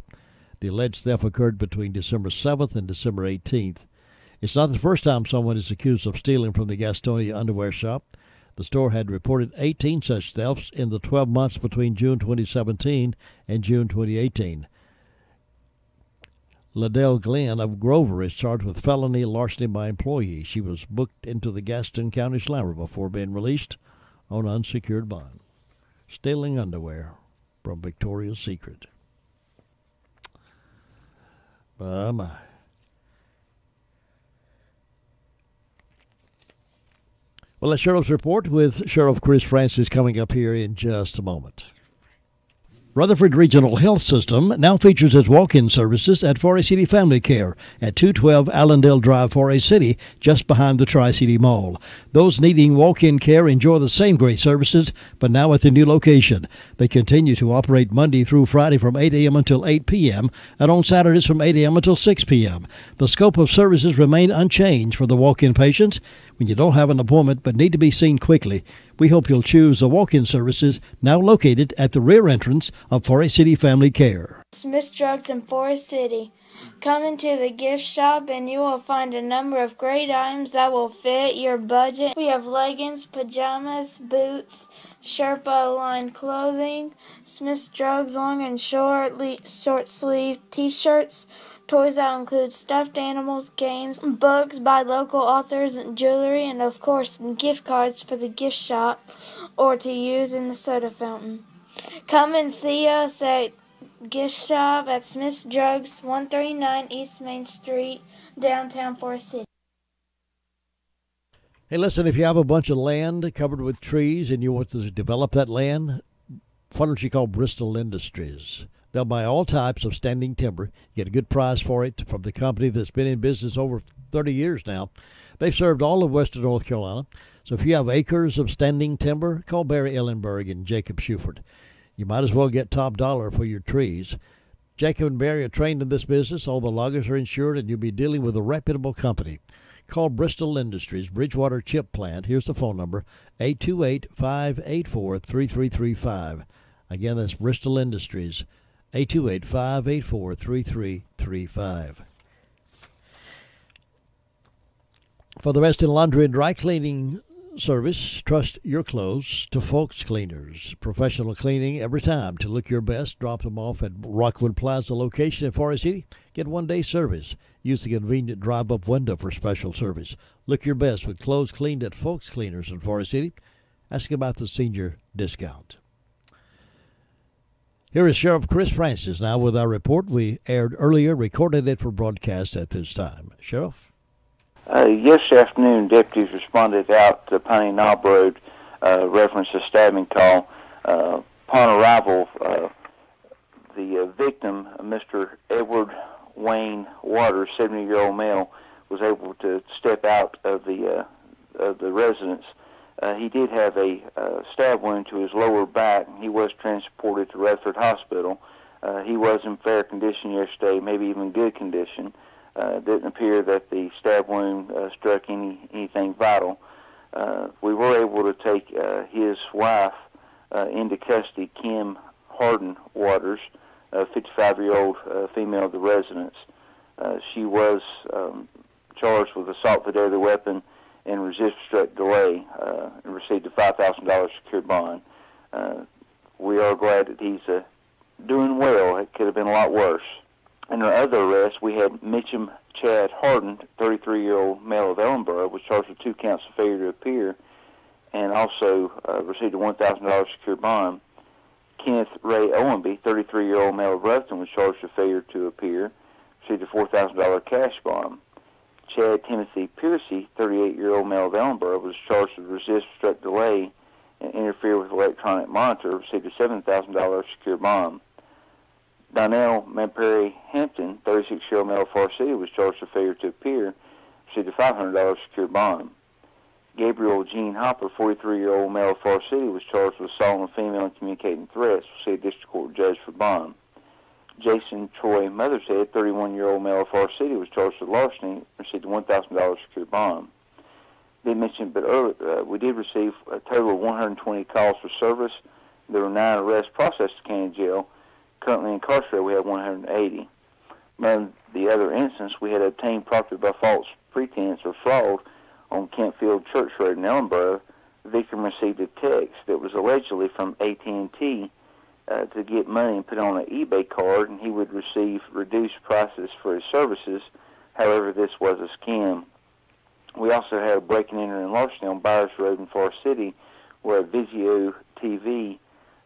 The alleged theft occurred between December 7th and December 18th. It's not the first time someone is accused of stealing from the Gastonia underwear shop. The store had reported 18 such thefts in the 12 months between June 2017 and June 2018. Liddell Glenn of Grover is charged with felony larceny by employee. She was booked into the Gaston County Slammer before being released on unsecured bond. Stealing underwear from Victoria's Secret. My. Well, a Sheriff's Report with Sheriff Chris Francis coming up here in just a moment. Rutherford Regional Health System now features its walk-in services at Forest City Family Care at 212 Allendale Drive, Forest City, just behind the Tri-City Mall. Those needing walk-in care enjoy the same great services, but now at the new location. They continue to operate Monday through Friday from 8 a.m. until 8 p.m. and on Saturdays from 8 a.m. until 6 p.m. The scope of services remain unchanged for the walk-in patients. When you don't have an appointment but need to be seen quickly, we hope you'll choose the walk-in services now located at the rear entrance of Forest City Family Care. Smith's Drugs in Forest City. Come into the gift shop and you will find a number of great items that will fit your budget. We have leggings, pajamas, boots, Sherpa-lined clothing, Smith's Drugs long and short sleeve t-shirts, toys that include stuffed animals, games, books by local authors, jewelry, and of course gift cards for the gift shop or to use in the soda fountain. Come and see us at gift shop at Smith's Drugs, 139 East Main Street, downtown Forest City. Hey, listen, if you have a bunch of land covered with trees and you want to develop that land, why don't you call Bristol Industries? They'll buy all types of standing timber. You get a good price for it from the company that's been in business over 30 years now. They've served all of western North Carolina. So if you have acres of standing timber, call Barry Ellenberg and Jacob Schuford. You might as well get top dollar for your trees. Jacob and Barry are trained in this business. All the loggers are insured, and you'll be dealing with a reputable company. Call Bristol Industries, Bridgewater Chip Plant. Here's the phone number, 828-584-3335. Again, that's Bristol Industries, 828-584-3335. For the best in laundry and dry cleaning service, trust your clothes to Folks Cleaners. Professional cleaning every time. To look your best, drop them off at Rockwood Plaza location in Forest City. Get one-day service. Use the convenient drive-up window for special service. Look your best with clothes cleaned at Folks Cleaners in Forest City. Ask about the senior discount. Here is Sheriff Chris Francis now with our report we aired earlier, recorded it for broadcast at this time. Sheriff? Yesterday afternoon, deputies responded out to Piney Knob Road, reference a stabbing call. Upon arrival, the victim, Mr. Edward Wayne Waters, 70-year-old male, was able to step out of the residence. He did have a stab wound to his lower back. He was transported to Redford Hospital. He was in fair condition yesterday, maybe even good condition. Didn't appear that the stab wound struck anything vital. We were able to take his wife into custody, Kim Harden Waters, a 55-year-old female of the residence. She was charged with assault with a deadly weapon and resist obstruct delay, and received a $5,000 secured bond. We are glad that he's doing well. It could have been a lot worse. In our other arrest, we had Mitchum Chad Harden, 33-year-old male of Ellenboro, was charged with 2 counts of failure to appear, and also received a $1,000 secured bond. Kenneth Ray Owenby, 33-year-old male of Ruston, was charged with failure to appear, received a $4,000 cash bond. Chad Timothy Piercy, 38-year-old male of Ellenboro, was charged with resist, obstruct, delay, and interfere with electronic monitor, received a $7,000 secured bond. Donnell Mamperi Hampton, 36-year-old male of Forest City, was charged with failure to appear, received a $500 secured bond. Gabriel Gene Hopper, 43-year-old male of Forest City, was charged with assault on a female and communicating threats, received a district court judge for bond. Jason Troy Mothershead, 31-year-old male of Forest City, was charged with larceny, received a $1,000 secured bond. They mentioned, but earlier, we did receive a total of 120 calls for service. There were 9 arrests processed at county jail. Currently incarcerated, we have 180. Among the other instances, we had obtained property by false pretense or fraud on Kentfield Church Road in Ellenboro. The victim received a text that was allegedly from AT&T to get money and put on an eBay card, and he would receive reduced prices for his services. However, this was a scam. We also had a break and enter in larceny on Byers Road in Forest City, where a Vizio TV,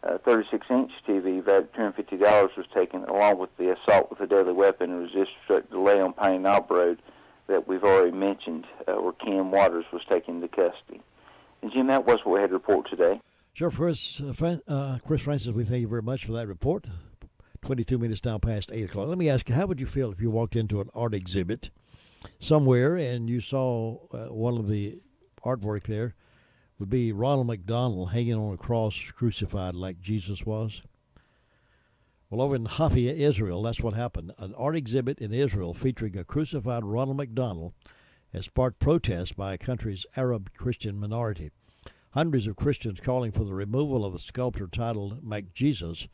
36-inch TV valued at $250 was taken, along with the assault with a deadly weapon and resist obstruct delay on Pine Knob Road that we've already mentioned, where Kim Waters was taken into custody. And Jim, that was what we had to report today. Sure, Chris Francis, we thank you very much for that report. 22 minutes now past 8 o'clock. Let me ask you, how would you feel if you walked into an art exhibit somewhere and you saw one of the artwork there would be Ronald McDonald hanging on a cross, crucified like Jesus was? Well, over in Haifa, Israel, that's what happened. An art exhibit in Israel featuring a crucified Ronald McDonald has sparked protests by a country's Arab Christian minority. Hundreds of Christians calling for the removal of a sculpture titled Make Jesus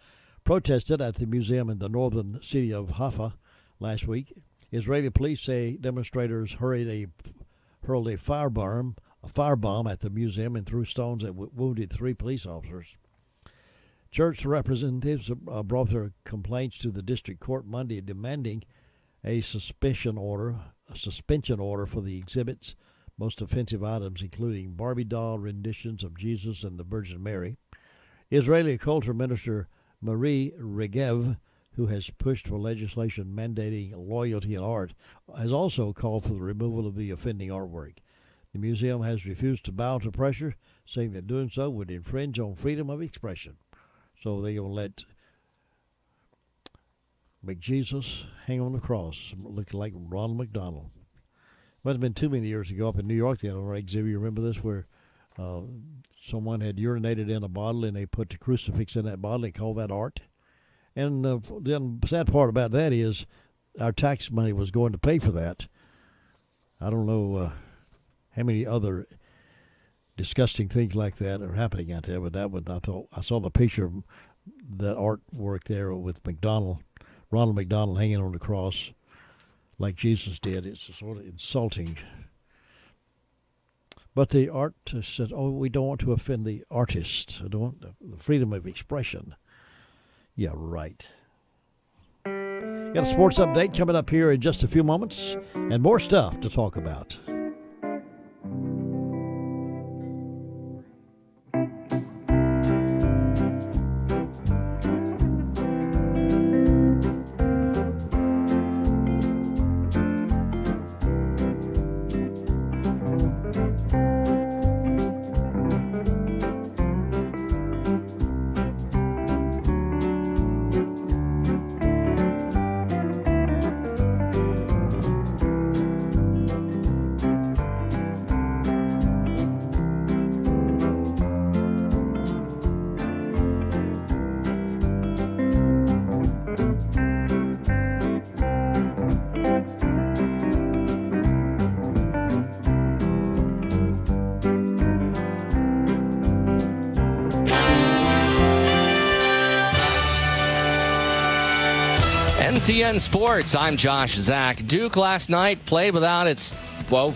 protested at the museum in the northern city of Haifa last week. Israeli police say demonstrators hurled a firebomb at the museum and threw stones that wounded 3 police officers. Church representatives brought their complaints to the district court Monday, demanding a suspension order for the exhibit's most offensive items, including Barbie doll renditions of Jesus and the Virgin Mary. Israeli culture minister Marie Regev, who has pushed for legislation mandating loyalty in art, has also called for the removal of the offending artwork. The museum has refused to bow to pressure, saying that doing so would infringe on freedom of expression. So they're going to let Make Jesus hang on the cross, looking like Ronald McDonald. Must have been too many years ago up in New York. The other exhibit, you remember this, where someone had urinated in a bottle and they put the crucifix in that bottle. They called that art. And the sad part about that is our tax money was going to pay for that. I don't know how many other disgusting things like that are happening out there, but that one, I saw the picture of that artwork there with Ronald McDonald hanging on the cross like Jesus did. It's sort of insulting. But the artist said, we don't want to offend the artist. I don't want the freedom of expression. Yeah, right. Got a sports update coming up here in just a few moments, and more stuff to talk about. NCN Sports, I'm Josh Zach. Duke last night played without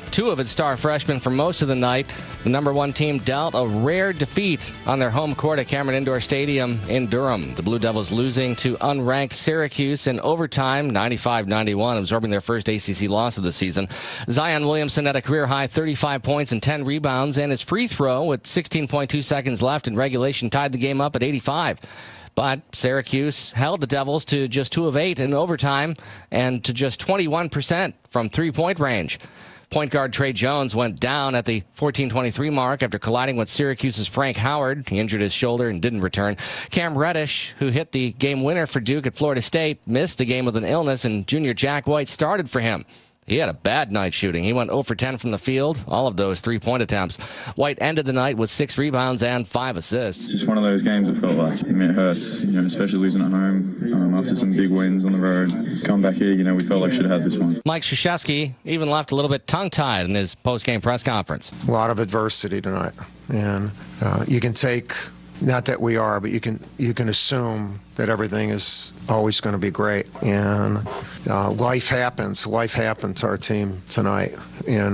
two of its star freshmen for most of the night. The number one team dealt a rare defeat on their home court at Cameron Indoor Stadium in Durham. The Blue Devils losing to unranked Syracuse in overtime, 95-91, absorbing their first ACC loss of the season. Zion Williamson had a career-high 35 points and 10 rebounds, and his free throw with 16.2 seconds left in regulation tied the game up at 85. But Syracuse held the Devils to just 2 of 8 in overtime and to just 21% from three-point range. Point guard Trey Jones went down at the 14:23 mark after colliding with Syracuse's Frank Howard. He injured his shoulder and didn't return. Cam Reddish, who hit the game winner for Duke at Florida State, missed the game with an illness, and junior Jack White started for him. He had a bad night shooting. He went 0 for 10 from the field, all of those three-point attempts. White ended the night with 6 rebounds and 5 assists. It's just one of those games it felt like. I mean, it hurts, especially losing at home after some big wins on the road. Come back here, we felt like we should have had this one. Mike Krzyzewski even left a little bit tongue-tied in his post-game press conference. A lot of adversity tonight, and you can take, not that we are, but you can assume that everything is always going to be great. And life happens. Life happened to our team tonight in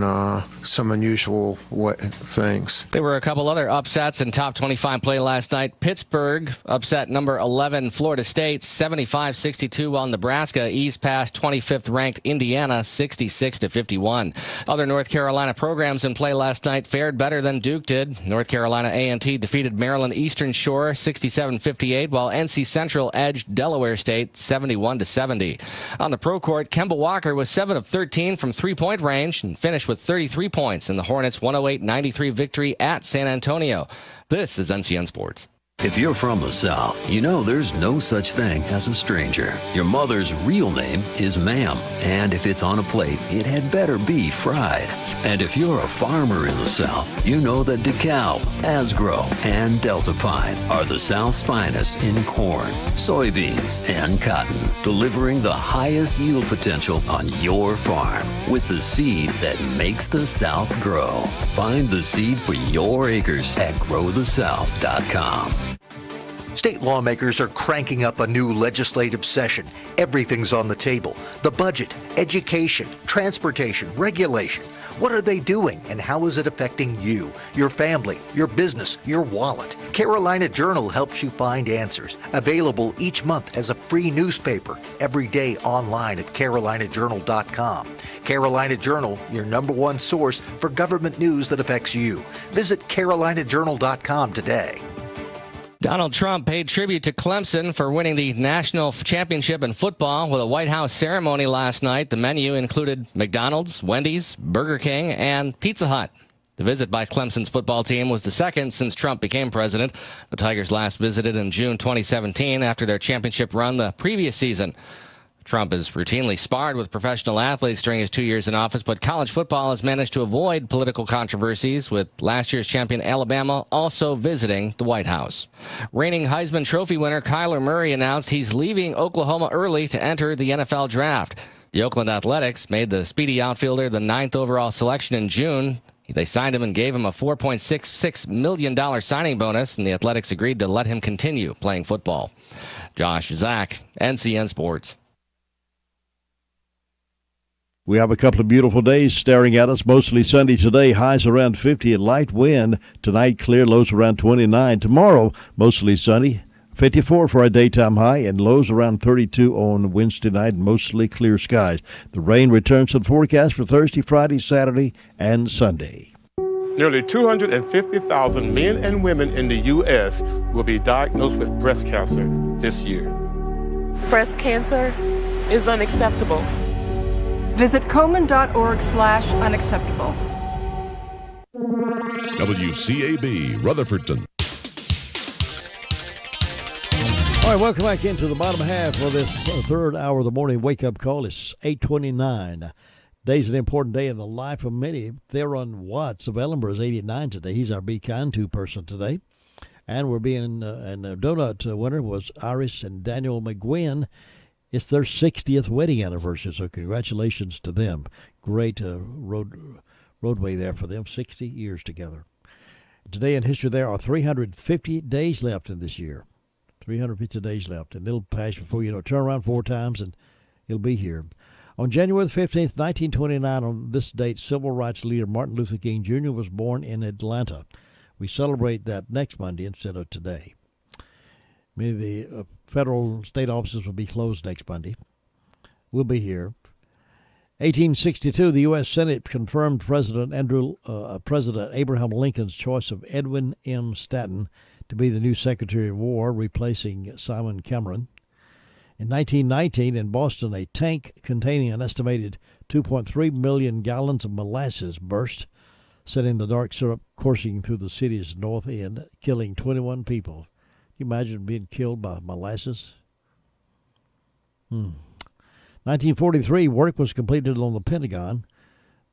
some unusual things. There were a couple other upsets in top 25 play last night. Pittsburgh upset number 11 Florida State 75-62, while Nebraska eased past 25th ranked Indiana 66-51. Other North Carolina programs in play last night fared better than Duke did. North Carolina A&T defeated Maryland Eastern Shore 67-58, while NC Central edged Delaware State 71-70. On the pro court, Kemba Walker was 7 of 13 from three-point range and finished with 33 points in the Hornets' 108-93 victory at San Antonio. This is NCN Sports. If you're from the South, you know there's no such thing as a stranger. Your mother's real name is Ma'am, and if it's on a plate, it had better be fried. And if you're a farmer in the South, you know that DeKalb, Asgrow, and Delta Pine are the South's finest in corn, soybeans, and cotton, delivering the highest yield potential on your farm with the seed that makes the South grow. Find the seed for your acres at growthesouth.com. State lawmakers are cranking up a new legislative session. Everything's on the table. The budget, education, transportation, regulation. What are they doing, and how is it affecting you, your family, your business, your wallet? Carolina Journal helps you find answers. Available each month as a free newspaper, every day online at carolinajournal.com. Carolina Journal, your #1 source for government news that affects you. Visit carolinajournal.com today. Donald Trump paid tribute to Clemson for winning the national championship in football with a White House ceremony last night. The menu included McDonald's, Wendy's, Burger King, and Pizza Hut. The visit by Clemson's football team was the second since Trump became president. The Tigers last visited in June 2017 after their championship run the previous season. Trump has routinely sparred with professional athletes during his 2 years in office, but college football has managed to avoid political controversies, with last year's champion Alabama also visiting the White House. Reigning Heisman Trophy winner Kyler Murray announced he's leaving Oklahoma early to enter the NFL draft. The Oakland Athletics made the speedy outfielder the 9th overall selection in June. They signed him and gave him a $4.66 million signing bonus, and the Athletics agreed to let him continue playing football. Josh Zach, NCN Sports. We have a couple of beautiful days staring at us. Mostly sunny today, highs around 50 and light wind. Tonight, clear, lows around 29. Tomorrow, mostly sunny, 54 for a daytime high, and lows around 32 on Wednesday night, mostly clear skies. The rain returns to the forecast for Thursday, Friday, Saturday, and Sunday. Nearly 250,000 men and women in the U.S. will be diagnosed with breast cancer this year. Breast cancer is unacceptable. Visit Komen.org/unacceptable. WCAB, Rutherfordton. All right, welcome back into the bottom half of this third hour of the morning wake-up call. It's 8:29. Today's an important day in the life of many. Theron Watts of Ellenboro is 89 today. He's our Be Kind To person today. And we're being, and the donut winner was Iris and Daniel McGuinn. It's their 60th wedding anniversary, so congratulations to them. Great roadway there for them, 60 years together. Today in history, there are 350 days left in this year. 350 days left, and it'll pass before you know. Turn around 4 times, and He'll be here. On January the 15th, 1929, on this date, civil rights leader Martin Luther King Jr. was born in Atlanta. We celebrate that next Monday instead of today. Many of the federal state offices will be closed next Monday. We'll be here. 1862, the U.S. Senate confirmed President Abraham Lincoln's choice of Edwin M. Stanton to be the new Secretary of War, replacing Simon Cameron. In 1919, in Boston, a tank containing an estimated 2.3 million gallons of molasses burst, sending the dark syrup coursing through the city's north end, killing 21 people. Can you imagine being killed by molasses? 1943, work was completed on the Pentagon.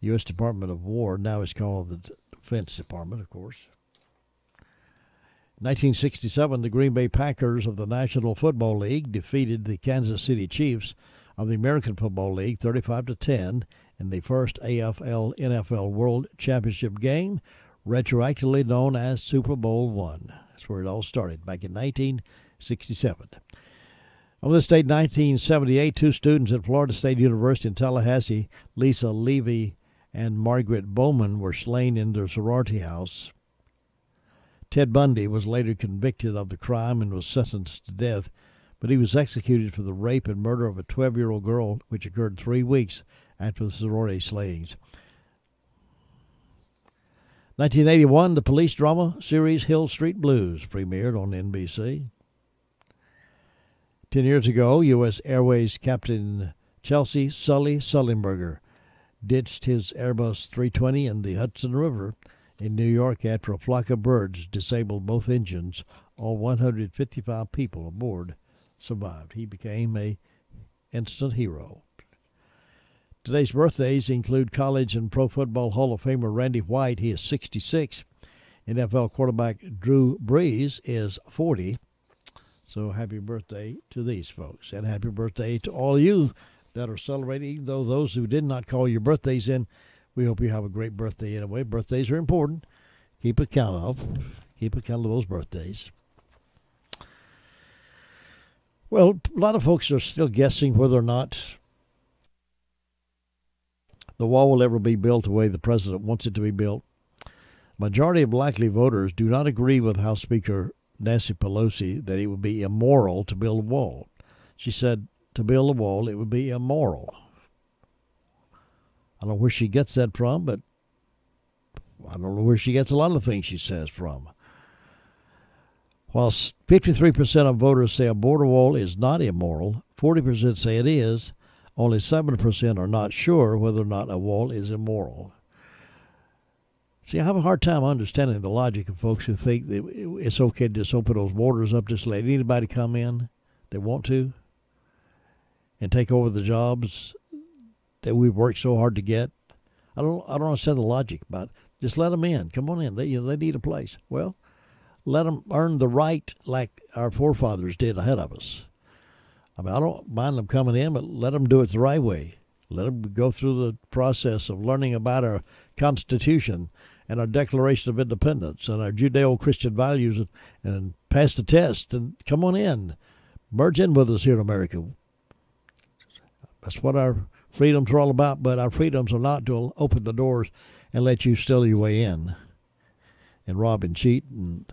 The U.S. Department of War, now it's called the Defense Department, of course. 1967, the Green Bay Packers of the National Football League defeated the Kansas City Chiefs of the American Football League 35-10 in the first AFL-NFL World Championship game, retroactively known as Super Bowl I. That's where it all started, back in 1967. On this date, 1978, two students at Florida State University in Tallahassee, Lisa Levy and Margaret Bowman, were slain in their sorority house. Ted Bundy was later convicted of the crime and was sentenced to death, but he was executed for the rape and murder of a 12-year-old girl, which occurred 3 weeks after the sorority slayings. 1981, the police drama series Hill Street Blues premiered on NBC. 10 years ago, U.S. Airways Captain Chelsea Sully Sullenberger ditched his Airbus 320 in the Hudson River in New York after a flock of birds disabled both engines. All 155 people aboard survived. He became an instant hero. Today's birthdays include college and Pro Football Hall of Famer Randy White. He is 66. NFL quarterback Drew Brees is 40. So happy birthday to these folks. And happy birthday to all of you that are celebrating, even though those who did not call your birthdays in, we hope you have a great birthday anyway. Birthdays are important. Keep account of those birthdays. Well, a lot of folks are still guessing whether or not the wall will ever be built the way the president wants it to be built. Majority of likely voters do not agree with House Speaker Nancy Pelosi that it would be immoral to build a wall. She said to build a wall, it would be immoral. I don't know where she gets that from, but I don't know where she gets a lot of things she says from. While 53% of voters say a border wall is not immoral, 40% say it is, only 7% are not sure whether or not a wall is immoral. See, I have a hard time understanding the logic of folks who think that it's okay to just open those borders up, just let anybody come in they want to and take over the jobs that we've worked so hard to get. I don't understand the logic about it. Just let them in. Come on in. They need a place. Well, let them earn the right like our forefathers did ahead of us. I mean, I don't mind them coming in, but let them do it the right way. Let them go through the process of learning about our Constitution and our Declaration of Independence and our Judeo-Christian values and pass the test and come on in. Merge in with us here in America. That's what our freedoms are all about, but our freedoms are not to open the doors and let you steal your way in and rob and cheat and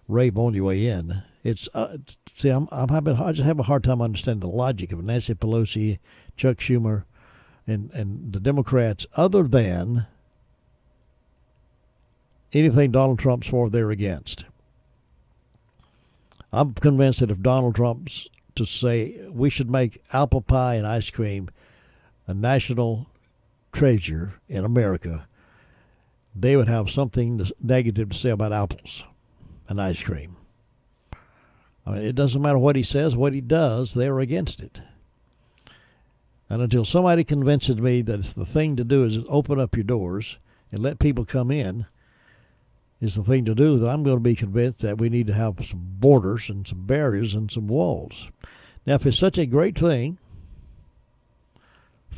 rape on your way in. It's I just have a hard time understanding the logic of Nancy Pelosi, Chuck Schumer, and the Democrats, other than anything Donald Trump's for, they're against. I'm convinced that if Donald Trump's to say we should make apple pie and ice cream a national treasure in America, they would have something negative to say about apples and ice cream. I mean, it doesn't matter what he says, what he does, they're against it. And until somebody convinces me that it's the thing to do is open up your doors and let people come in is the thing to do, then I'm going to be convinced that we need to have some borders and some barriers and some walls. Now, if it's such a great thing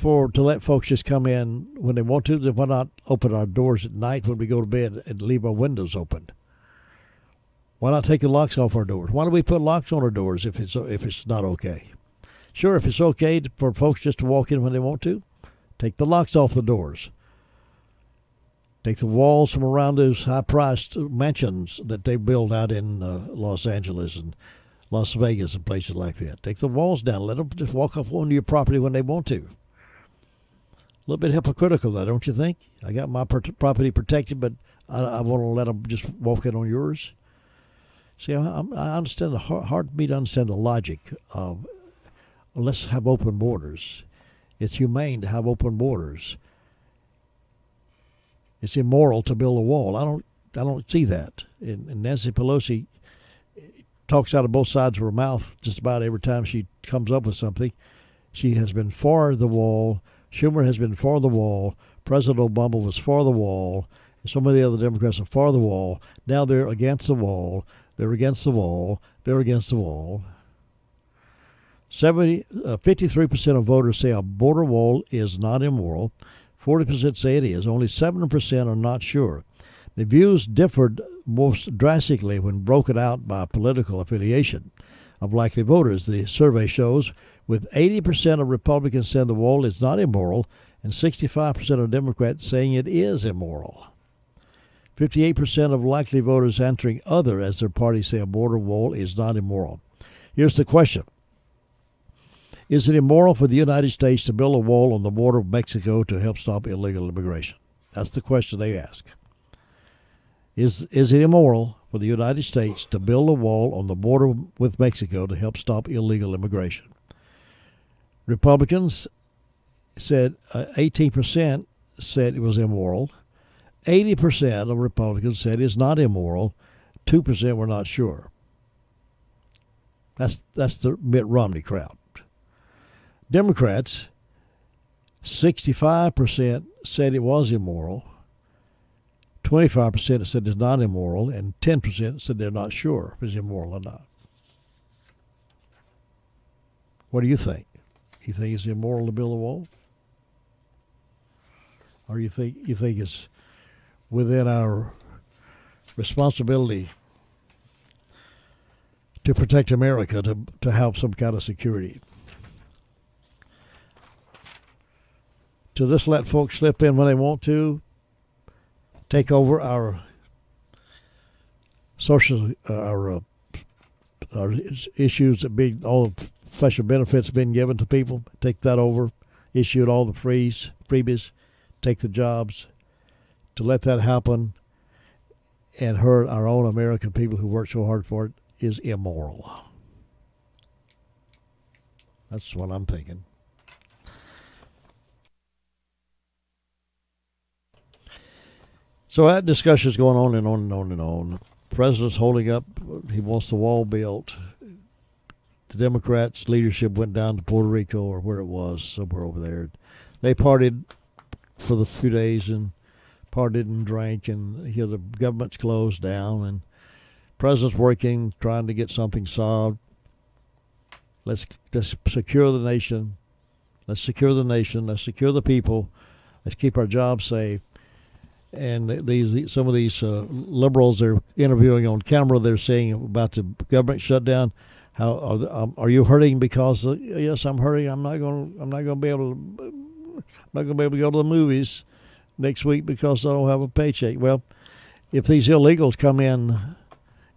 to let folks just come in when they want to, then why not open our doors at night when we go to bed and leave our windows open? Why not take the locks off our doors? Why do we put locks on our doors if it's not okay? Sure, if it's okay for folks just to walk in when they want to, take the locks off the doors. Take the walls from around those high-priced mansions that they build out in Los Angeles and Las Vegas and places like that. Take the walls down. Let them just walk up onto your property when they want to. A little bit hypocritical, though, don't you think? I got my property protected, but I want to let them just walk in on yours. See, I understand hard for me to understand the logic of let's have open borders. It's humane to have open borders. It's immoral to build a wall. I don't see that. And Nancy Pelosi talks out of both sides of her mouth just about every time she comes up with something. She has been for the wall. Schumer has been for the wall. President Obama was for the wall. So many other Democrats are for the wall. Now they're against the wall. They're against the wall. They're against the wall. 53% of voters say a border wall is not immoral. 40% say it is. Only 7% are not sure. The views differed most drastically when broken out by political affiliation of likely voters. The survey shows with 80% of Republicans saying the wall is not immoral and 65% of Democrats saying it is immoral. 58% of likely voters answering other as their party say a border wall is not immoral. Here's the question. Is it immoral for the United States to build a wall on the border of Mexico to help stop illegal immigration? That's the question they ask. Is it immoral for the United States to build a wall on the border with Mexico to help stop illegal immigration? Republicans said 18% said it was immoral. 80% of Republicans said it's not immoral. 2% were not sure. That's the Mitt Romney crowd. Democrats, 65% said it was immoral. 25% said it's not immoral, and 10% said they're not sure if it's immoral or not. What do you think? You think it's immoral to build a wall? Or you think it's within our responsibility to protect America, to have some kind of security? To just let folks slip in when they want to, take over our social, our issues that be all the special benefits being given to people, take that over, issue all the freebies, take the jobs, to let that happen and hurt our own American people who work so hard for it is immoral. That's what I'm thinking. So that discussion is going on and on and on and on. The president's holding up. He wants the wall built. The Democrats' leadership went down to Puerto Rico or where it was, somewhere over there. They partied for the few days and partied and drank, and here the government's closed down, and the president's working, trying to get something solved. Let's secure the nation. Let's secure the nation. Let's secure the people. Let's keep our jobs safe. And some of these liberals they're interviewing on camera, they're saying about the government shutdown. How are you hurting? Because yes, I'm hurting. I'm not going to be able to go to the movies next week because I don't have a paycheck. Well, if these illegals come in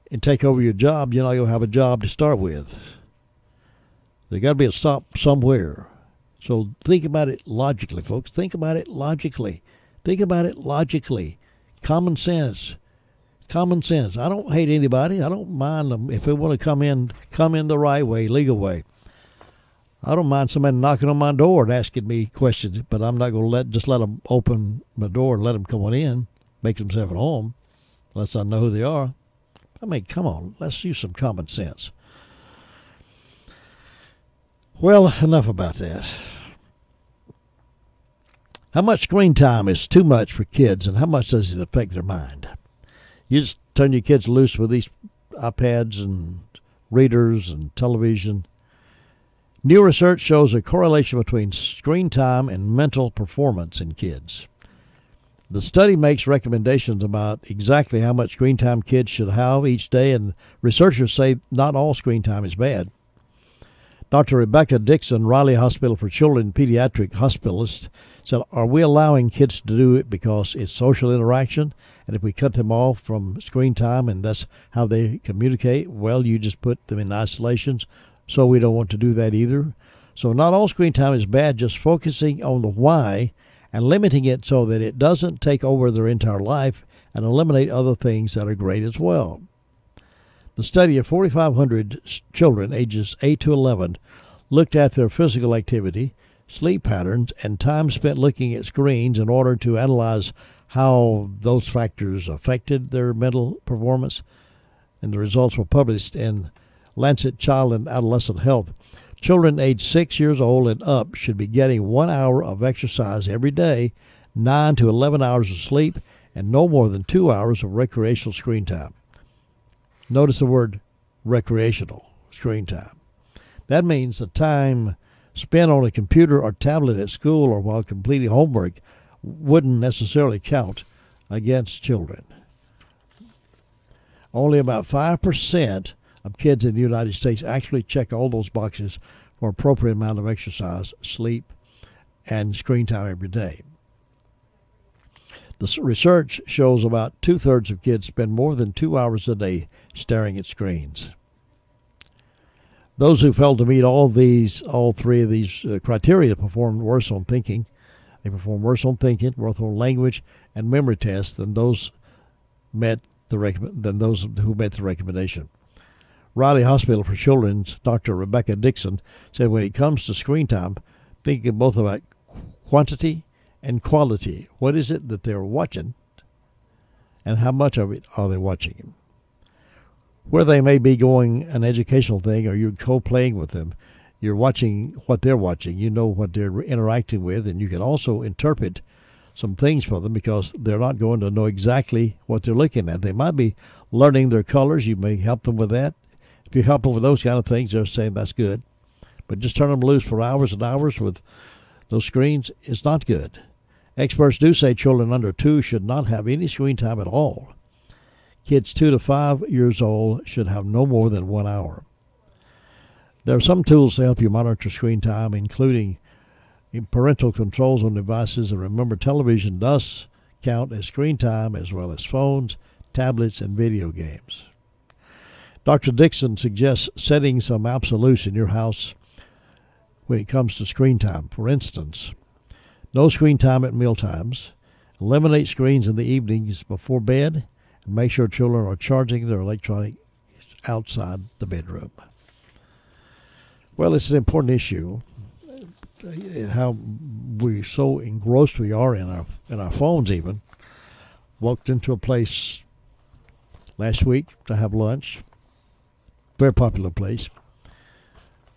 and take over your job, you're not going to have a job to start with. There got to be a stop somewhere. So think about it logically, folks. Think about it logically. Think about it logically. Common sense. Common sense. I don't hate anybody. I don't mind them. If they want to come in the right way, legal way. I don't mind somebody knocking on my door and asking me questions, but I'm not going to let them open my door and let them come on in, make themselves at home, unless I know who they are. I mean, come on. Let's use some common sense. Well, enough about that. How much screen time is too much for kids, and how much does it affect their mind? You just turn your kids loose with these iPads and readers and television. New research shows a correlation between screen time and mental performance in kids. The study makes recommendations about exactly how much screen time kids should have each day, and researchers say not all screen time is bad. Dr. Rebecca Dixon, Raleigh Hospital for Children pediatric hospitalist, said, are we allowing kids to do it because it's social interaction? And if we cut them off from screen time and that's how they communicate, well, you just put them in isolations. So we don't want to do that either. So not all screen time is bad, just focusing on the why and limiting it so that it doesn't take over their entire life and eliminate other things that are great as well. The study of 4,500 children ages 8 to 11 looked at their physical activity, sleep patterns, and time spent looking at screens in order to analyze how those factors affected their mental performance. And the results were published in Lancet Child and Adolescent Health. Children aged 6 years old and up should be getting 1 hour of exercise every day, 9 to 11 hours of sleep, and no more than 2 hours of recreational screen time. Notice the word recreational screen time. That means the time spent on a computer or tablet at school or while completing homework wouldn't necessarily count against children. Only about 5% of kids in the United States actually check all those boxes for appropriate amount of exercise, sleep, and screen time every day. The research shows about 2/3 of kids spend more than 2 hours a day staring at screens. Those who failed to meet all three of these criteria performed worse on thinking. They performed worse on thinking, worse on language and memory tests than those who met the recommendation. Raleigh Hospital for Children's Dr. Rebecca Dixon said when it comes to screen time, think both about quantity and quality. What is it that they're watching, and how much of it are they watching? Where they may be going an educational thing, or you're co-playing with them, you're watching what they're watching. You know what they're interacting with, and you can also interpret some things for them because they're not going to know exactly what they're looking at. They might be learning their colors. You may help them with that. If you help them with those kind of things, they're saying that's good. But just turn them loose for hours and hours with those screens is not good. Experts do say children under 2 should not have any screen time at all. Kids 2 to 5 years old should have no more than 1 hour. There are some tools to help you monitor screen time, including parental controls on devices. And remember, television does count as screen time, as well as phones, tablets, and video games. Dr. Dixon suggests setting some absolutes in your house when it comes to screen time. For instance, no screen time at meal times, eliminate screens in the evenings before bed, and make sure children are charging their electronics outside the bedroom. Well, it's an important issue, how so engrossed we are in our phones even. Walked into a place last week to have lunch, very popular place.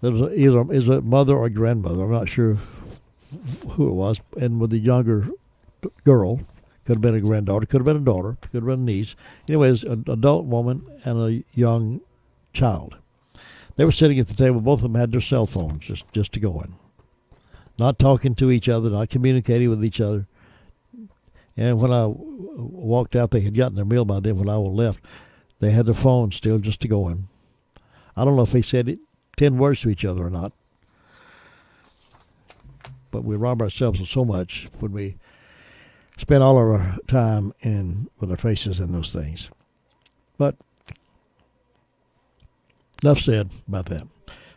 There was either a mother or grandmother, I'm not sure who it was, and with a younger girl, could have been a granddaughter, could have been a daughter, could have been a niece. Anyways, an adult woman and a young child. They were sitting at the table. Both of them had their cell phones just to go in. Not talking to each other, not communicating with each other. And when I walked out, they had gotten their meal by then. When I left, they had their phones still just to go in. I don't know if they said 10 words to each other or not. But we rob ourselves of so much when we spend all of our time with our faces in those things. But enough said about that.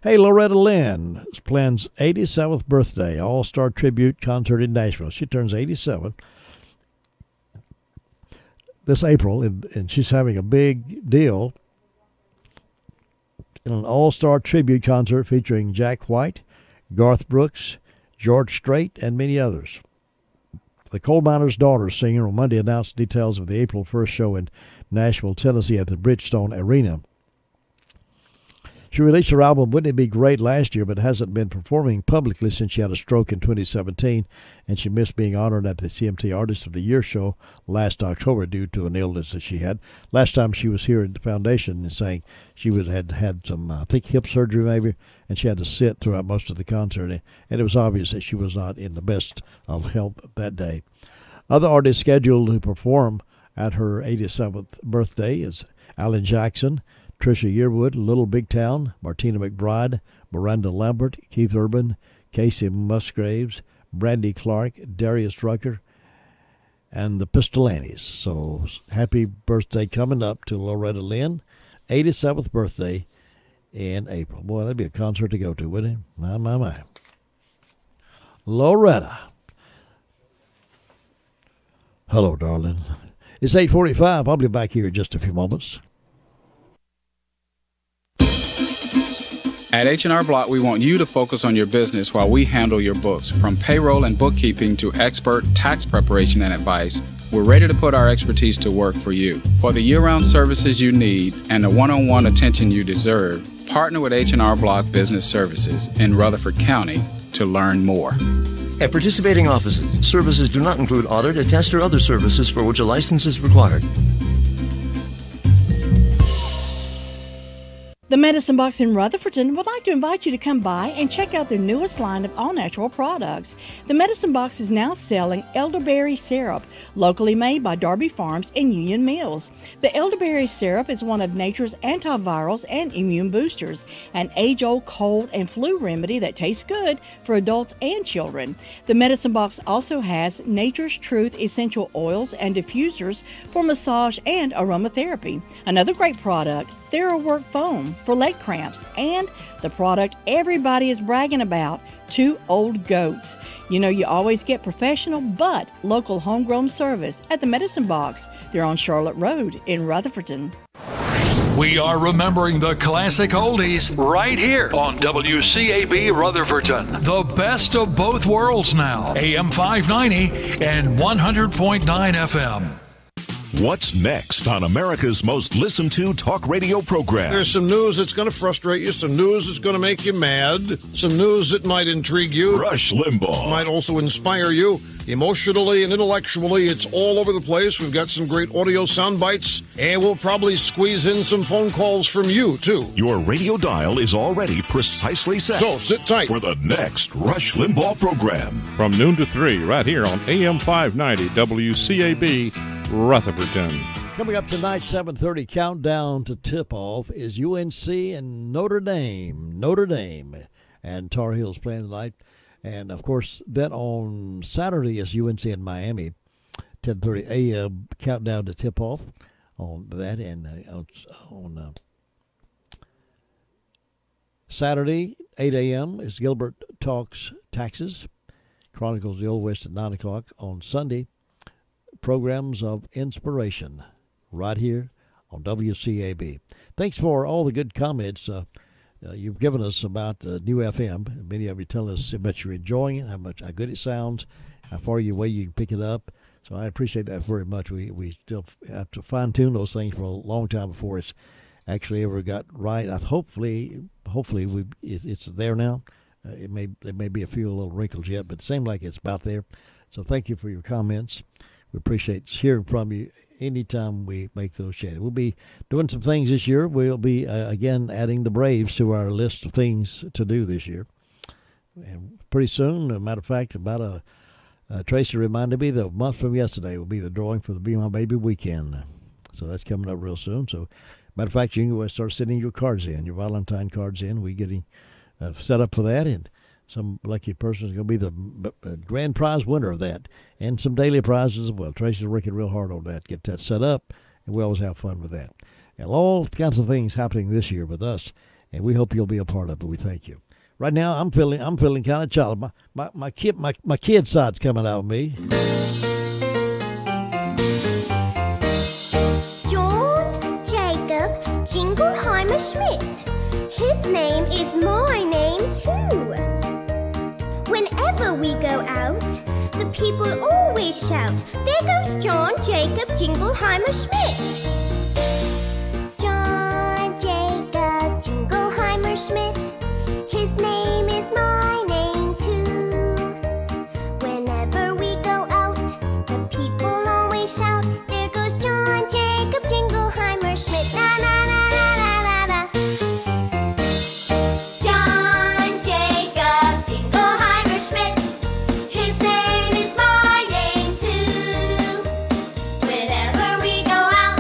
Hey, Loretta Lynn plans 87th birthday, all-star tribute concert in Nashville. She turns 87 this April, and she's having a big deal in an all-star tribute concert featuring Jack White, Garth Brooks, George Strait, and many others. The Coal Miner's Daughter singer on Monday announced details of the April 1st show in Nashville, Tennessee at the Bridgestone Arena. She released her album Wouldn't It Be Great last year, but hasn't been performing publicly since she had a stroke in 2017, and she missed being honored at the CMT Artist of the Year show last October due to an illness that she had. Last time she was here at the foundation and saying she had some, I think, hip surgery maybe, and she had to sit throughout most of the concert, and it was obvious that she was not in the best of health that day. Other artists scheduled to perform at her 87th birthday is Alan Jackson, Tricia Yearwood, Little Big Town, Martina McBride, Miranda Lambert, Keith Urban, Casey Musgraves, Brandy Clark, Darius Rucker, and the Pistolantes. So happy birthday coming up to Loretta Lynn, 87th birthday in April. Boy, that'd be a concert to go to, wouldn't it? My, my, my. Loretta. Hello, darling. It's 8:45. I'll be back here in just a few moments. At H&R Block, we want you to focus on your business while we handle your books. From payroll and bookkeeping to expert tax preparation and advice, we're ready to put our expertise to work for you. For the year-round services you need and the one-on-one attention you deserve, partner with H&R Block Business Services in Rutherford County to learn more. At participating offices, services do not include audit, attest, or other services for which a license is required. The Medicine Box in Rutherfordton would like to invite you to come by and check out their newest line of all-natural products. The Medicine Box is now selling elderberry syrup, locally made by Darby Farms and Union Mills. The elderberry syrup is one of nature's antivirals and immune boosters, an age-old cold and flu remedy that tastes good for adults and children. The Medicine Box also has Nature's Truth essential oils and diffusers for massage and aromatherapy. Another great product, TheraWork Foam for leg cramps, and the product everybody is bragging about, 2 Old Goats. You know, you always get professional but local homegrown service at the Medicine Box. They're on Charlotte Road in Rutherfordton. We are remembering the classic oldies right here on WCAB Rutherfordton. The best of both worlds now. AM 590 and 100.9 FM. What's next on America's most listened to talk radio program? There's some news that's going to frustrate you, some news that's going to make you mad, some news that might intrigue you. Rush Limbaugh. Might also inspire you emotionally and intellectually. It's all over the place. We've got some great audio sound bites, and we'll probably squeeze in some phone calls from you, too. Your radio dial is already precisely set. So sit tight for the next Rush Limbaugh program. From noon to 3, right here on AM 590 WCAB Rutherfordton. Coming up tonight, 7:30 countdown to tip-off is UNC and Notre Dame. And Tar Heels playing tonight. And, of course, then on Saturday is UNC in Miami. 10:30 a.m. countdown to tip-off on that. And on Saturday, 8 a.m. is Gilbert Talks Taxes. Chronicles the Old West at 9 o'clock. On Sunday, Programs of Inspiration right here on WCAB. Thanks for all the good comments you've given us about New FM. Many of you tell us how much you're enjoying it, how good it sounds, how far away you can pick it up. So I appreciate that very much. We still have to fine-tune those things for a long time before it's actually ever got right. Hopefully it's there now. There may be a few little wrinkles yet, but it seems like it's about there. So thank you for your comments. We appreciate hearing from you anytime we make those changes. We'll be doing some things this year. We'll be, again, adding the Braves to our list of things to do this year. And pretty soon, as a matter of fact, Tracy reminded me that a month from yesterday will be the drawing for the Be My Baby weekend. So that's coming up real soon. So, matter of fact, you can go start sending your cards in, your Valentine cards in. We're getting set up for that, and some lucky person is going to be the grand prize winner of that, and some daily prizes as well. Tracy's working real hard on that, get that set up, and we always have fun with that. And all kinds of things happening this year with us, and we hope you'll be a part of it. We thank you. Right now, I'm feeling kind of child. My kid side's coming out of me. John Jacob Jingleheimer Schmidt. His name is my name too. Whenever we go out, the people always shout, "There goes John Jacob Jingleheimer Schmidt." John Jacob Jingleheimer Schmidt. His name is my name too. Whenever we go out, the people always shout, "There goes John Jacob Jingleheimer Schmidt." Na na na na na na na. John Jacob Jingleheimer Schmidt. His name is my name too. Whenever we go out,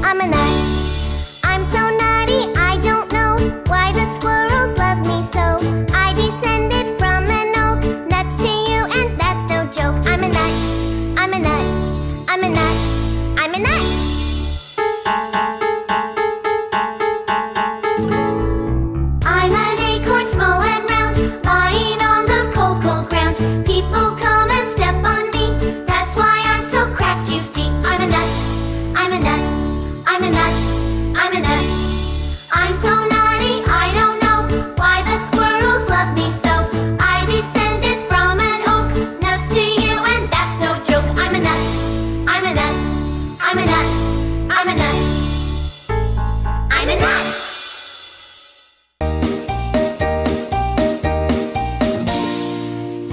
I'm a nut. I'm so nutty, I don't know why the squirrels love me so. I descended from an oak, nuts to you, and that's no joke. I'm a nut. I'm a nut. I'm a nut. I'm a nut. I'm an acorn, small and round, lying on the cold, cold ground. People come and step on me, that's why I'm so cracked, you see. I'm a nut. I'm a nut. I'm a nut. I'm a nut. I'm so naughty, I don't know why the squirrels love me so. I descended from an oak, nuts to you, and that's no joke. I'm a nut. I'm a nut. I'm a nut. I'm a nut. I'm a nut.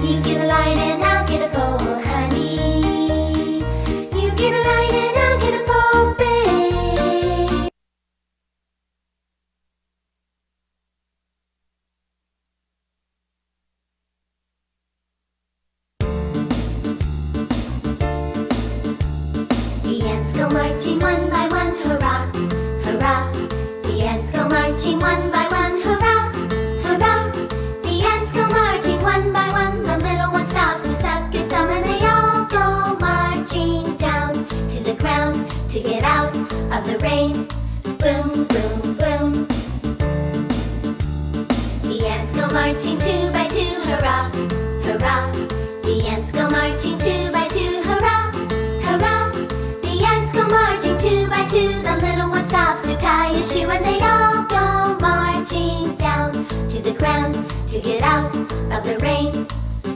You get a line and I'll get a pole, honey. You get a line and I'll get a pole, babe. The ants go marching one by one, hurrah, hurrah. The ants go marching one by one, hurrah, hurrah. The ants go marching one by one. The little one stops to suck his thumb, and they all go marching down to the ground to get out of the rain. Boom, boom, boom. The ants go marching two by two, hurrah, hurrah. The ants go marching two by two, hurrah, hurrah. The ants go marching two by two. The little one stops to tie his shoe, and they all go marching down to the ground to get out of the rain.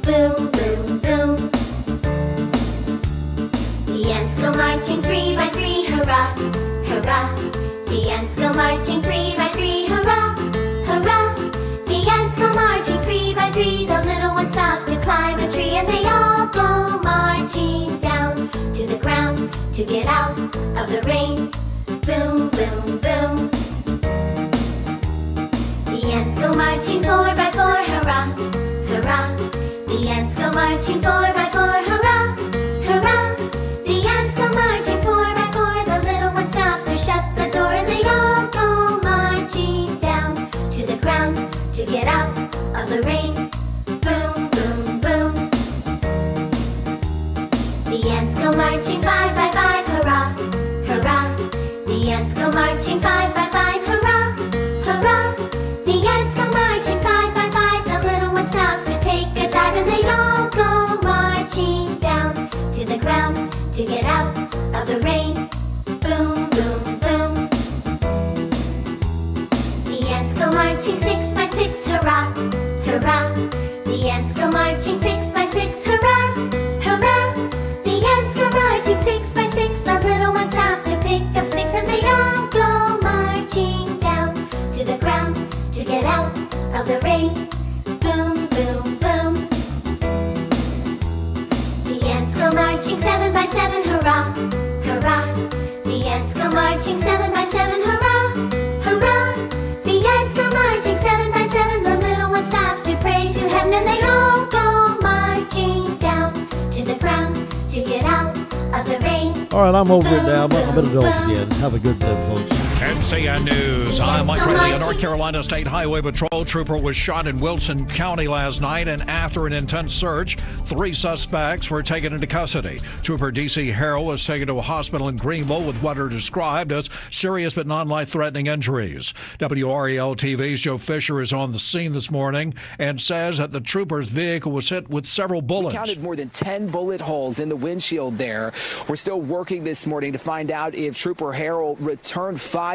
Boom, boom, boom. The ants go marching three by three, hurrah, hurrah. The ants go marching three by three, hurrah, hurrah. The ants go marching three by three. The little one stops to climb a tree, and they all go marching down to the ground to get out of the rain. Boom, boom, boom. The ants go marching four by four, hurrah, hurrah. The ants go marching four by four, hurrah, hurrah. The ants go marching four by four. The little one stops to shut the door, and they all go marching down to the ground to get out of the rain. Boom, boom, boom. The ants go marching five by five, hurrah, hurrah. The ants go marching five by five, hurrah, hurrah. The ants go marching five by five. The little one stops to take a dive, and they all go marching down to the ground to get out of the rain. Boom, boom, boom. The ants go marching six by six, hurrah, hurrah. The ants go marching six by six, hurrah, hurrah. The ants go marching six by six. The little one stops to pick up sticks, and they all go marching down to the ground to get out of the rain. Boom, boom, boom. The ants go marching seven by seven, hurrah, hurrah. The ants go marching seven by seven, hurrah, hurrah. The ants go marching seven by seven. The little one stops to pray to heaven, and they all go marching down to the ground to get out of the rain. All right, I'm over it now. I'm going to go again. Have a good day, folks. NCN News. I'm Mike Riley. A North Carolina State Highway Patrol trooper was shot in Wilson County last night, and after an intense search, 3 suspects were taken into custody. Trooper D.C. Harrell was taken to a hospital in Greenville with what are described as serious but non-life-threatening injuries. WREL-TV's Joe Fisher is on the scene this morning and says that the trooper's vehicle was hit with several bullets. We counted more than 10 bullet holes in the windshield there. We're still working this morning to find out if Trooper Harrell returned fire.